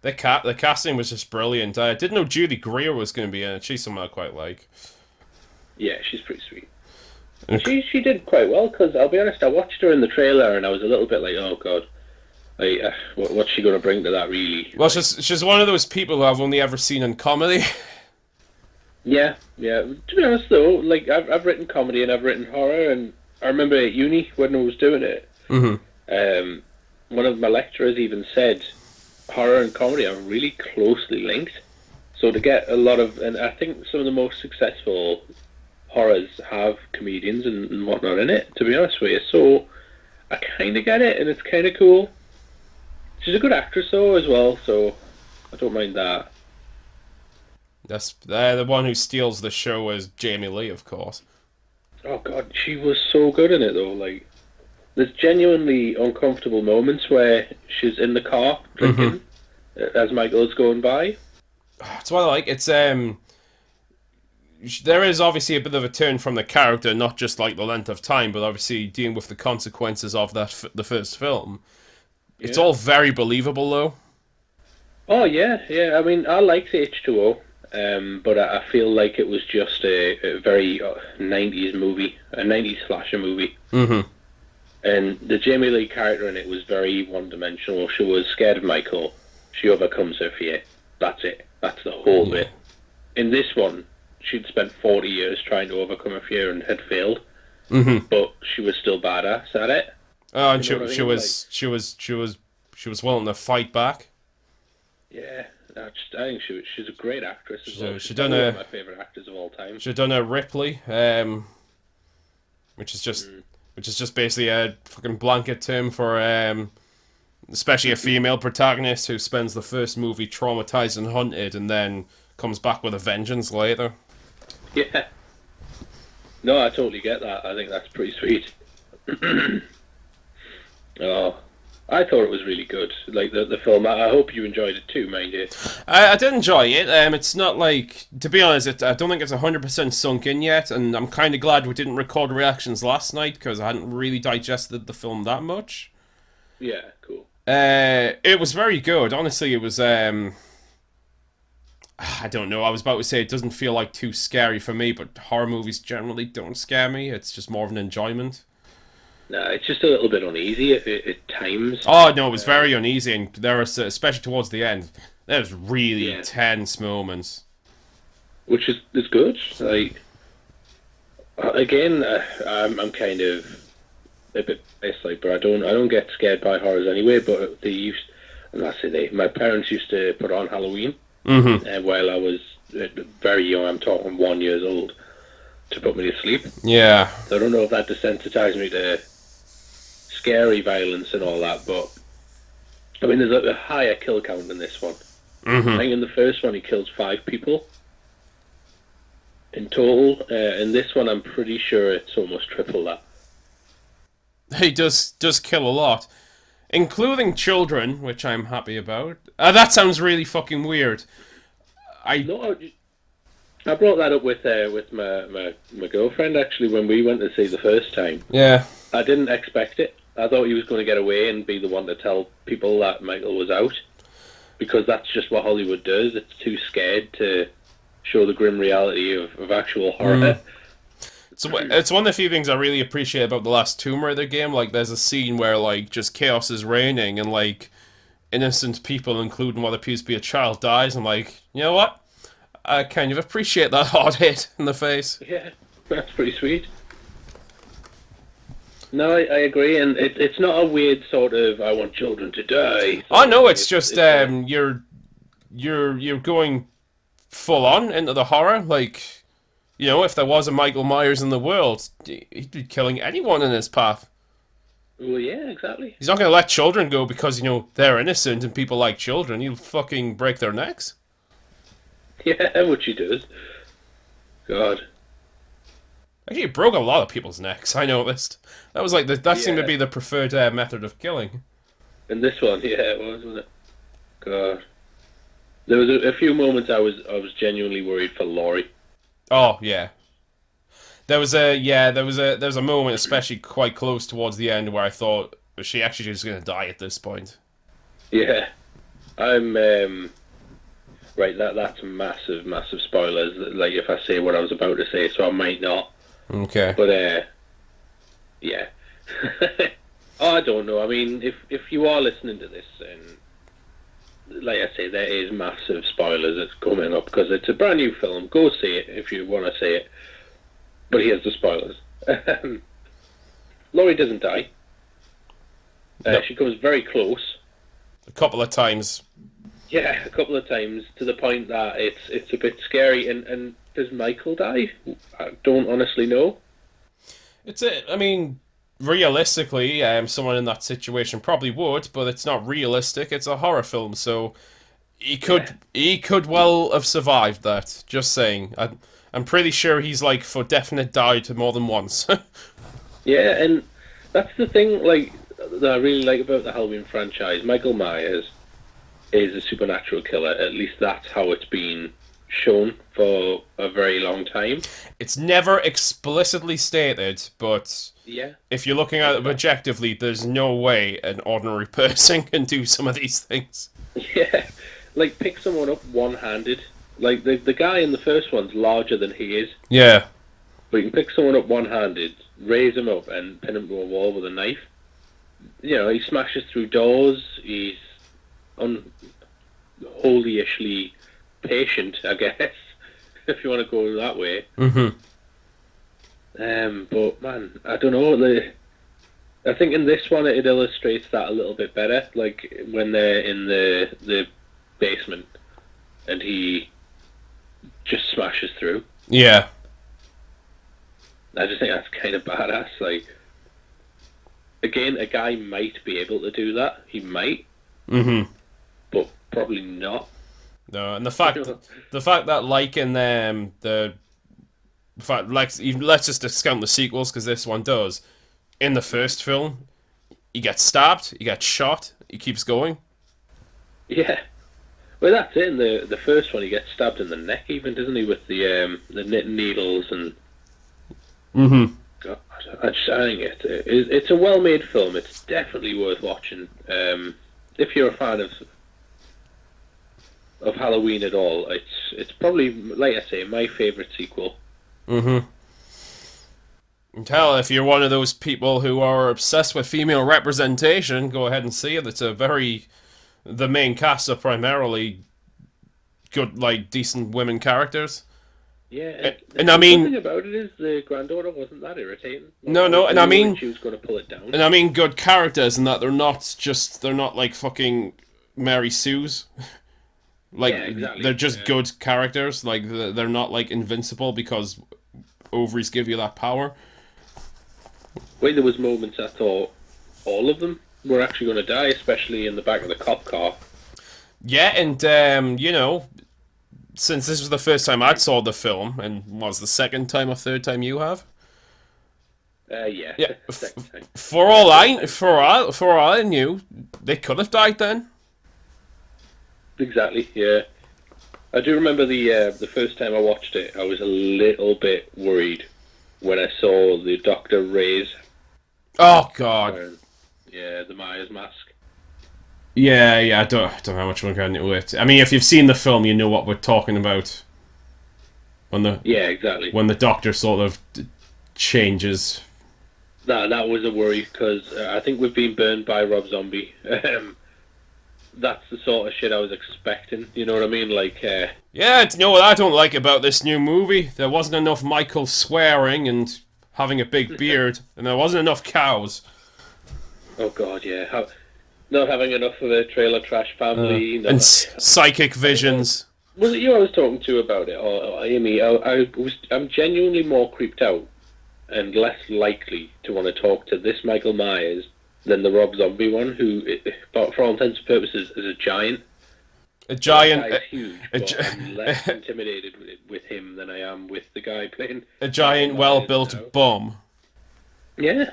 the casting was just brilliant. I didn't know Judy Greer was going to be in it. She's someone I quite like. Yeah, she's pretty sweet. She did quite well, because I'll be honest, I watched her in the trailer and I was a little bit like, oh god, like, what's she going to bring to that really? Well, she's one of those people who I've only ever seen in comedy. Yeah. To be honest though, like I've written comedy and I've written horror, and I remember at uni when I was doing it, Mm-hmm. one of my lecturers even said horror and comedy are really closely linked. So to get a lot of, and I think some of the most successful horrors have comedians and whatnot in it, to be honest with you. So I kind of get it, and it's kind of cool. She's a good actress, though, as well, so I don't mind that. That's the one who steals the show is Jamie Lee, of course. Oh, God, she was so good in it, though. Like, there's genuinely uncomfortable moments where she's in the car drinking as Michael's going by. That's what I like. It's there is obviously a bit of a turn from the character, not just like the length of time, but obviously dealing with the consequences of the first film. It's all very believable, though. Oh, yeah, yeah. I mean, I liked H2O, but I feel like it was just a very 90s movie, a 90s slasher movie. Mm-hmm. And the Jamie Lee character in it was very one-dimensional. She was scared of Michael. She overcomes her fear. That's it. That's the whole bit. In this one, she'd spent 40 years trying to overcome her fear and had failed. Mm-hmm. But she was still badass at it. Oh, and she was willing to fight back. Yeah, I think she's a great actress as well. She's one of my favorite actors of all time. She's done a Ripley, which is just basically a fucking blanket term for especially a female protagonist who spends the first movie traumatized and hunted, and then comes back with a vengeance later. Yeah. No, I totally get that. I think that's pretty sweet. Oh, I thought it was really good. Like the film. I hope you enjoyed it too, mind you. I did enjoy it. It's not like, to be honest, I don't think it's 100% sunk in yet, and I'm kind of glad we didn't record reactions last night because I hadn't really digested the film that much. Yeah, cool. It was very good. Honestly, it was. I don't know. I was about to say it doesn't feel like too scary for me, but horror movies generally don't scare me. It's just more of an enjoyment. No, it's just a little bit uneasy at times. Oh no, it was very uneasy, and there was, especially towards the end, there's really tense moments. Which is good. Like, again, I'm kind of a bit biased, like, but I don't get scared by horrors anyway. But they used, and I say they, my parents used to put on Halloween while I was very young. I'm talking 1 year old, to put me to sleep. Yeah. So I don't know if that desensitized me to scary violence and all that, but I mean, there's a higher kill count in this one. I think in the first one he kills 5 people in total. In this one, I'm pretty sure it's almost triple that. He does kill a lot, including children, which I'm happy about. That sounds really fucking weird. I brought that up with my girlfriend actually when we went to see the first time. Yeah. I didn't expect it. I thought he was going to get away and be the one to tell people that Michael was out, because that's just what Hollywood does. It's too scared to show the grim reality of actual horror. It's one of the few things I really appreciate about the last Tomb Raider game. Like, there's a scene where, like, just chaos is reigning and, like, innocent people, including what appears to be a child, dies. I'm like, you know what? I kind of appreciate that hard hit in the face. Yeah, that's pretty sweet. No, I agree, and it's not a weird sort of I want children to die. Oh no, it's just you're going full on into the horror. Like, you know, if there was a Michael Myers in the world, he'd be killing anyone in his path. Well, yeah, exactly. He's not going to let children go because, you know, they're innocent and people like children. He'll fucking break their necks. Yeah, which he does. God. Actually, he broke a lot of people's necks, I noticed. That was like, that seemed to be the preferred method of killing. In this one, yeah, it was, wasn't it? God. There was a few moments I was genuinely worried for Laurie. Oh, yeah. There was a moment, especially quite close towards the end, where I thought, was she actually just going to die at this point? Yeah. I'm, right, that's massive spoilers, like, if I say what I was about to say, so I might not. Okay. But, yeah. Oh, I don't know. I mean, if you are listening to this, and like I say, there is massive spoilers that's coming up, because it's a brand new film. Go see it if you want to see it. But here's the spoilers. Laurie doesn't die. No. She comes very close. A couple of times. Yeah, a couple of times, to the point that it's a bit scary. And does Michael die? I don't honestly know. I mean, realistically, someone in that situation probably would, but it's not realistic. It's a horror film, so Yeah. he could well have survived that. Just saying. I'm pretty sure he's like for definite died more than once. Yeah, and that's the thing, like, that I really like about the Halloween franchise. Michael Myers is a supernatural killer. At least that's how it's been shown for a very long time. It's never explicitly stated, but Yeah, if you're looking at it objectively, there's no way an ordinary person can do some of these things. yeah. Like, pick someone up one-handed. Like, the guy in the first one's larger than he is, Yeah. but you can pick someone up one-handed, raise him up, and pin him to a wall with a knife. You know, he smashes through doors. He's unholy-ishly patient, I guess, if you want to go that way. Mm-hmm. But man, I don't know. I think in this one it illustrates that a little bit better. Like when they're in the basement and he just smashes through. Yeah. I just think that's kind of badass. Like, again, a guy might be able to do that. He might, Mm-hmm. but probably not. No, and the fact that like in the fact like even, let's just discount the sequels because this one does. In the first film, he gets stabbed, he gets shot, he keeps going. Yeah. Well, that's it. In the first one, he gets stabbed in the neck, even, doesn't he, with the knitting needles and. Mm-hmm. God, I think it's a well-made film. It's definitely worth watching. If you're a fan of Halloween at all, it's probably, like I say, my favourite sequel. Mm-hmm. And tell if you're one of those people who are obsessed with female representation, go ahead and see it. The main cast are primarily good, like decent women characters. Yeah, And the I good mean, thing about it is the granddaughter wasn't that irritating. no, and I knew when mean, she was going to pull it down. and I mean good characters, in that they're not like fucking Mary Sue's. Like Yeah, exactly. they're just Yeah. good characters. Like they're not like invincible because ovaries give you that power. When there was moments I thought all of them were actually going to die, especially in the back of the cop car. Yeah, and you know, since this was the first time I'd saw the film, and was the second time or third time you have. Yeah. Yeah, Second time. for all I knew, they could have died then. Exactly. Yeah. I do remember the first time I watched it, I was a little bit worried when I saw the Dr. Ray's Oh God. wearing, the Myers mask. Yeah. I don't know how much we're going into it. I mean, if you've seen the film, you know what we're talking about. Yeah, exactly. When the Doctor sort of changes. That was a worry because I think we've been burned by Rob Zombie. That's the sort of shit I was expecting. You know what I mean? Like, Yeah, you know what I don't like about this new movie? There wasn't enough Michael swearing and having a big beard, and there wasn't enough cows. oh god, yeah, not having enough of a trailer trash family. And psychic visions. Was it you I was talking to about it, or Amy? I'm genuinely more creeped out and less likely to want to talk to this Michael Myers than the Rob Zombie one, who, for all intents and purposes, is a giant. A giant. That guy's huge, but I'm less intimidated with him than I am with the guy playing. A giant, well-built bomb. Yeah.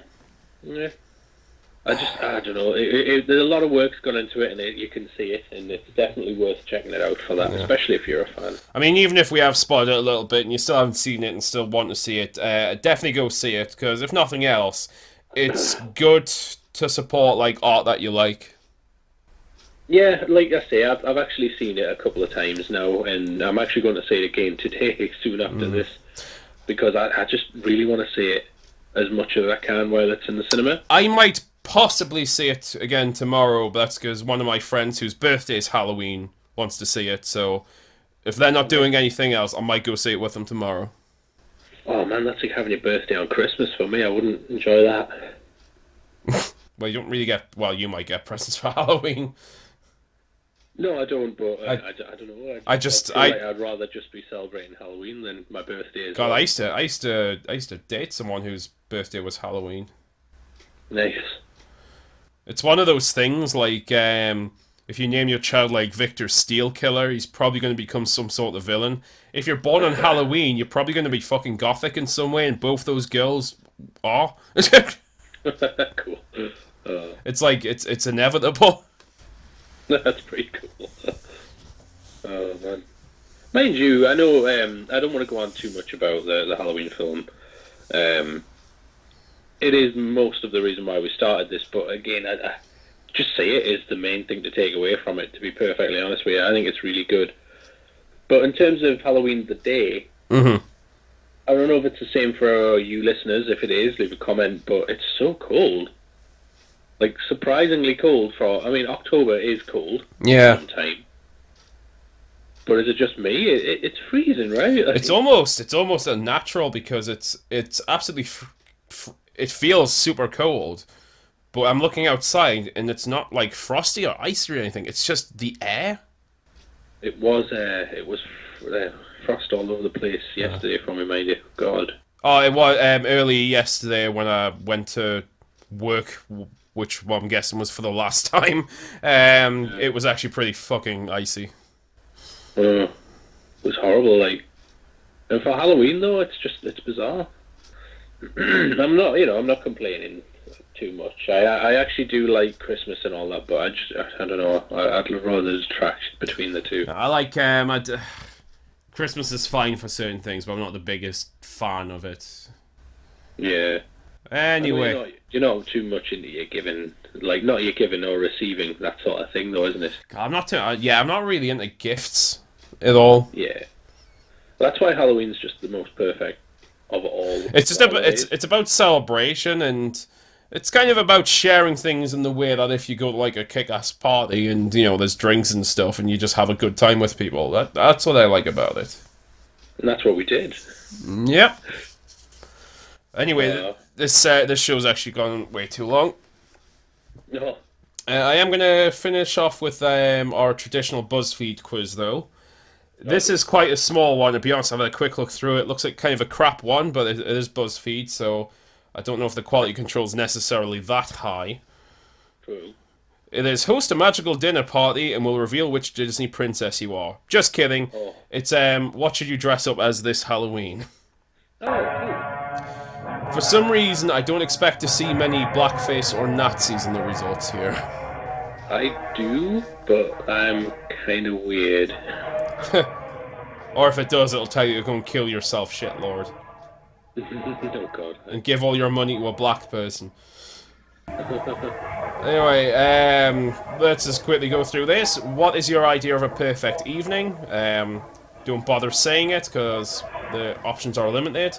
I don't know. There's a lot of work's gone into it, and you can see it, and it's definitely worth checking it out for that, especially if you're a fan. I mean, even if we have spoiled it a little bit and you still haven't seen it and still want to see it, definitely go see it, because if nothing else, it's good to support like art that you like. Yeah, like I say, I've actually seen it a couple of times now, and I'm actually going to see it again today, soon after this, because I just really want to see it as much as I can while it's in the cinema. I might possibly see it again tomorrow, but that's because one of my friends whose birthday is Halloween wants to see it, so if they're not doing anything else, I might go see it with them tomorrow. Oh man, that's like having your birthday on Christmas for me. I wouldn't enjoy that. Well, you don't really get... Well, you might get presents for Halloween. No, I don't. But I I don't know. I I just feel like I'd rather just be celebrating Halloween than my birthday as God, well. I used to date someone whose birthday was Halloween. Nice. It's one of those things like if you name your child like Victor Steelkiller, he's probably going to become some sort of villain. If you're born on Halloween, you're probably going to be fucking gothic in some way, and both those girls are. Cool. Uh, It's like it's inevitable. that's pretty cool. Oh man. Mind you, I know I don't want to go on too much about the Halloween film. Um, it is most of the reason why we started this, but again, I just say it is the main thing to take away from it. To be perfectly honest with you, I think it's really good. But in terms of Halloween the day, Mm-hmm. I don't know if it's the same for you listeners. If it is, leave a comment. But it's so cold, like surprisingly cold for. I mean, October is cold Yeah. sometimes. But is it just me? It's freezing, right? Like, It's almost unnatural because it's absolutely it feels super cold. But I'm looking outside and it's not like frosty or icy or anything. It's just the air. it was frost all over the place yesterday. From me, mind you. God. Oh, it was early yesterday when I went to work, which I'm guessing was for the last time. It was actually pretty fucking icy. It was horrible. Like, and for Halloween though, it's bizarre. I'm not complaining too much. I actually do like Christmas and all that, but I don't know. I'd rather detract between the two. I like Christmas is fine for certain things, but I'm not the biggest fan of it. Yeah. Anyway, You're not too much into your giving, like not your giving or receiving, that sort of thing, though, isn't it? I'm not too, I'm not really into gifts at all. Yeah. That's why Halloween's just the most perfect of all. It's just about holidays. it's about celebration, and it's kind of about sharing things in the way that if you go to like a kick-ass party and there's drinks and stuff and you just have a good time with people. That's what I like about it. And that's what we did. Yep. Anyway, Uh, this show's actually gone way too long. No. I am gonna finish off with our traditional BuzzFeed quiz though. This is quite a small one. To be honest, I've had a quick look through it. Looks like kind of a crap one, but it is BuzzFeed, so I don't know if the quality control is necessarily that high. True. It is host a magical dinner party and will reveal which Disney princess you are. Just kidding. Oh. It's what should you dress up as this Halloween? Oh, For some reason, I don't expect to see many blackface or Nazis in the results here. cool. I do, but I'm kind of weird. Or if it does, it'll tell you to go and kill yourself, shitlord. Oh, God. And give all your money to a black person. Anyway, let's just quickly go through this. What is your idea of a perfect evening? Don't bother saying it, because the options are limited.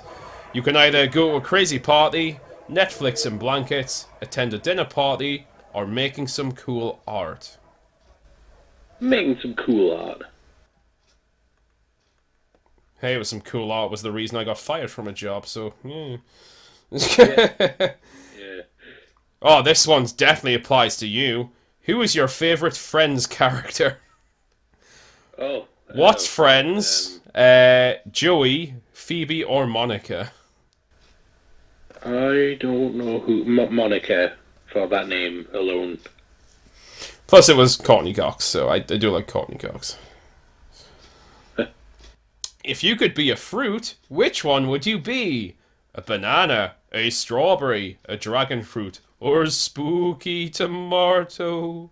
You can either go to a crazy party, Netflix and blankets, attend a dinner party, or making some cool art. Making some cool art. Hey, it was some cool art was the reason I got fired from a job, so, yeah. Yeah. Oh, this one's definitely applies to you. Who is your favourite Friends character? Oh. What's Friends? Joey, Phoebe, or Monica? I don't know who. Monica, for that name alone. Plus, it was Courtney Cox, so I do like Courtney Cox. If you could be a fruit, which one would you be? A banana, a strawberry, a dragon fruit, or a spooky tomato?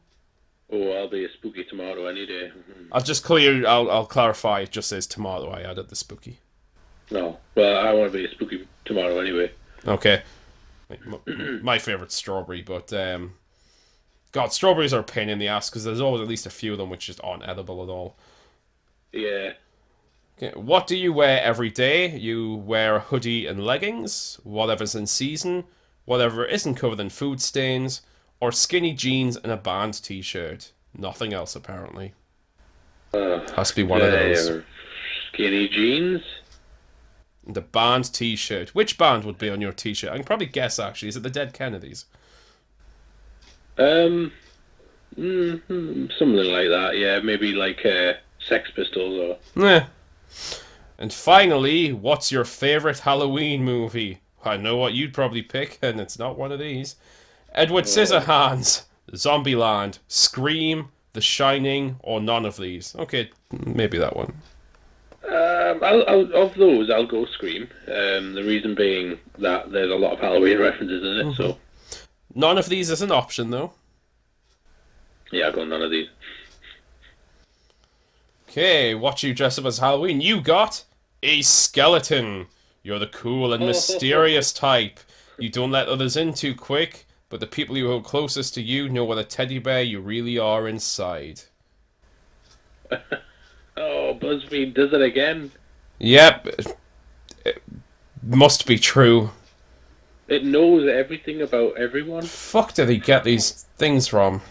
Oh, I'll be a spooky tomato any day. I'll clarify, it just says tomato, I added the spooky. No, well, I want to be a spooky tomato anyway. Okay. My favourite's strawberry, but, God, strawberries are a pain in the ass, because there's always at least a few of them which just aren't edible at all. Yeah. Okay. What do you wear every day? You wear a hoodie and leggings, whatever's in season, whatever isn't covered in food stains, or skinny jeans and a band t-shirt. Nothing else, apparently. Has to be one of those. Skinny jeans? The band t-shirt. Which band would be on your t-shirt? I can probably guess, actually. Is it the Dead Kennedys? No, Something like that, yeah. Maybe like Sex Pistols or... Yeah. And finally, what's your favourite Halloween movie? I know what you'd probably pick, and it's not one of these. Edward Scissorhands, Zombieland, Scream, The Shining, or none of these. Okay, maybe that one. Of those, I'll go Scream. The reason being that there's a lot of Halloween references in it, so... None of these is an option, though. Yeah, I'll go none of these. Okay, what you dress up as Halloween? You got a skeleton. You're the cool and mysterious type. You don't let others in too quick, but the people who are closest to you know what a teddy bear you really are inside. Oh, BuzzFeed does it again. Yep. It must be true. It knows everything about everyone. Fuck did he get these things from?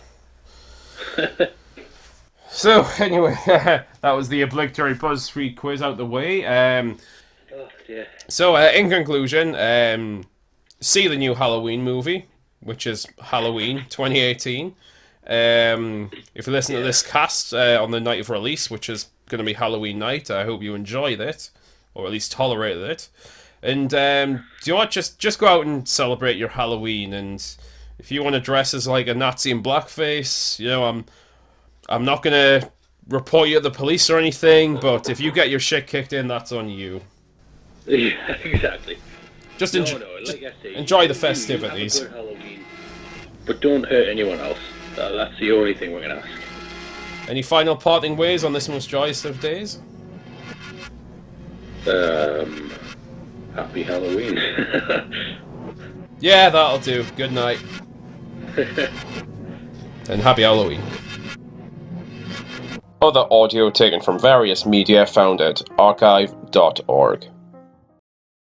So, anyway, that was the obligatory BuzzFeed quiz out the way. Oh, yeah. So, in conclusion, see the new Halloween movie, which is Halloween 2018. If you listen to this cast on the night of release, which is going to be Halloween night, I hope you enjoyed it, or at least tolerated it. And do you know what? Just go out and celebrate your Halloween. And if you want to dress as like a Nazi in blackface, you know, I'm not going to report you to the police or anything, but if you get your shit kicked in, that's on you. Yeah, exactly. Just, like I say, enjoy the you festivities. have a good Halloween, but don't hurt anyone else. That's the only thing we're going to ask. Any final parting ways on this most joyous of days? Happy Halloween. Yeah, that'll do. Good night. And happy Halloween. Other audio taken from various media found at archive.org.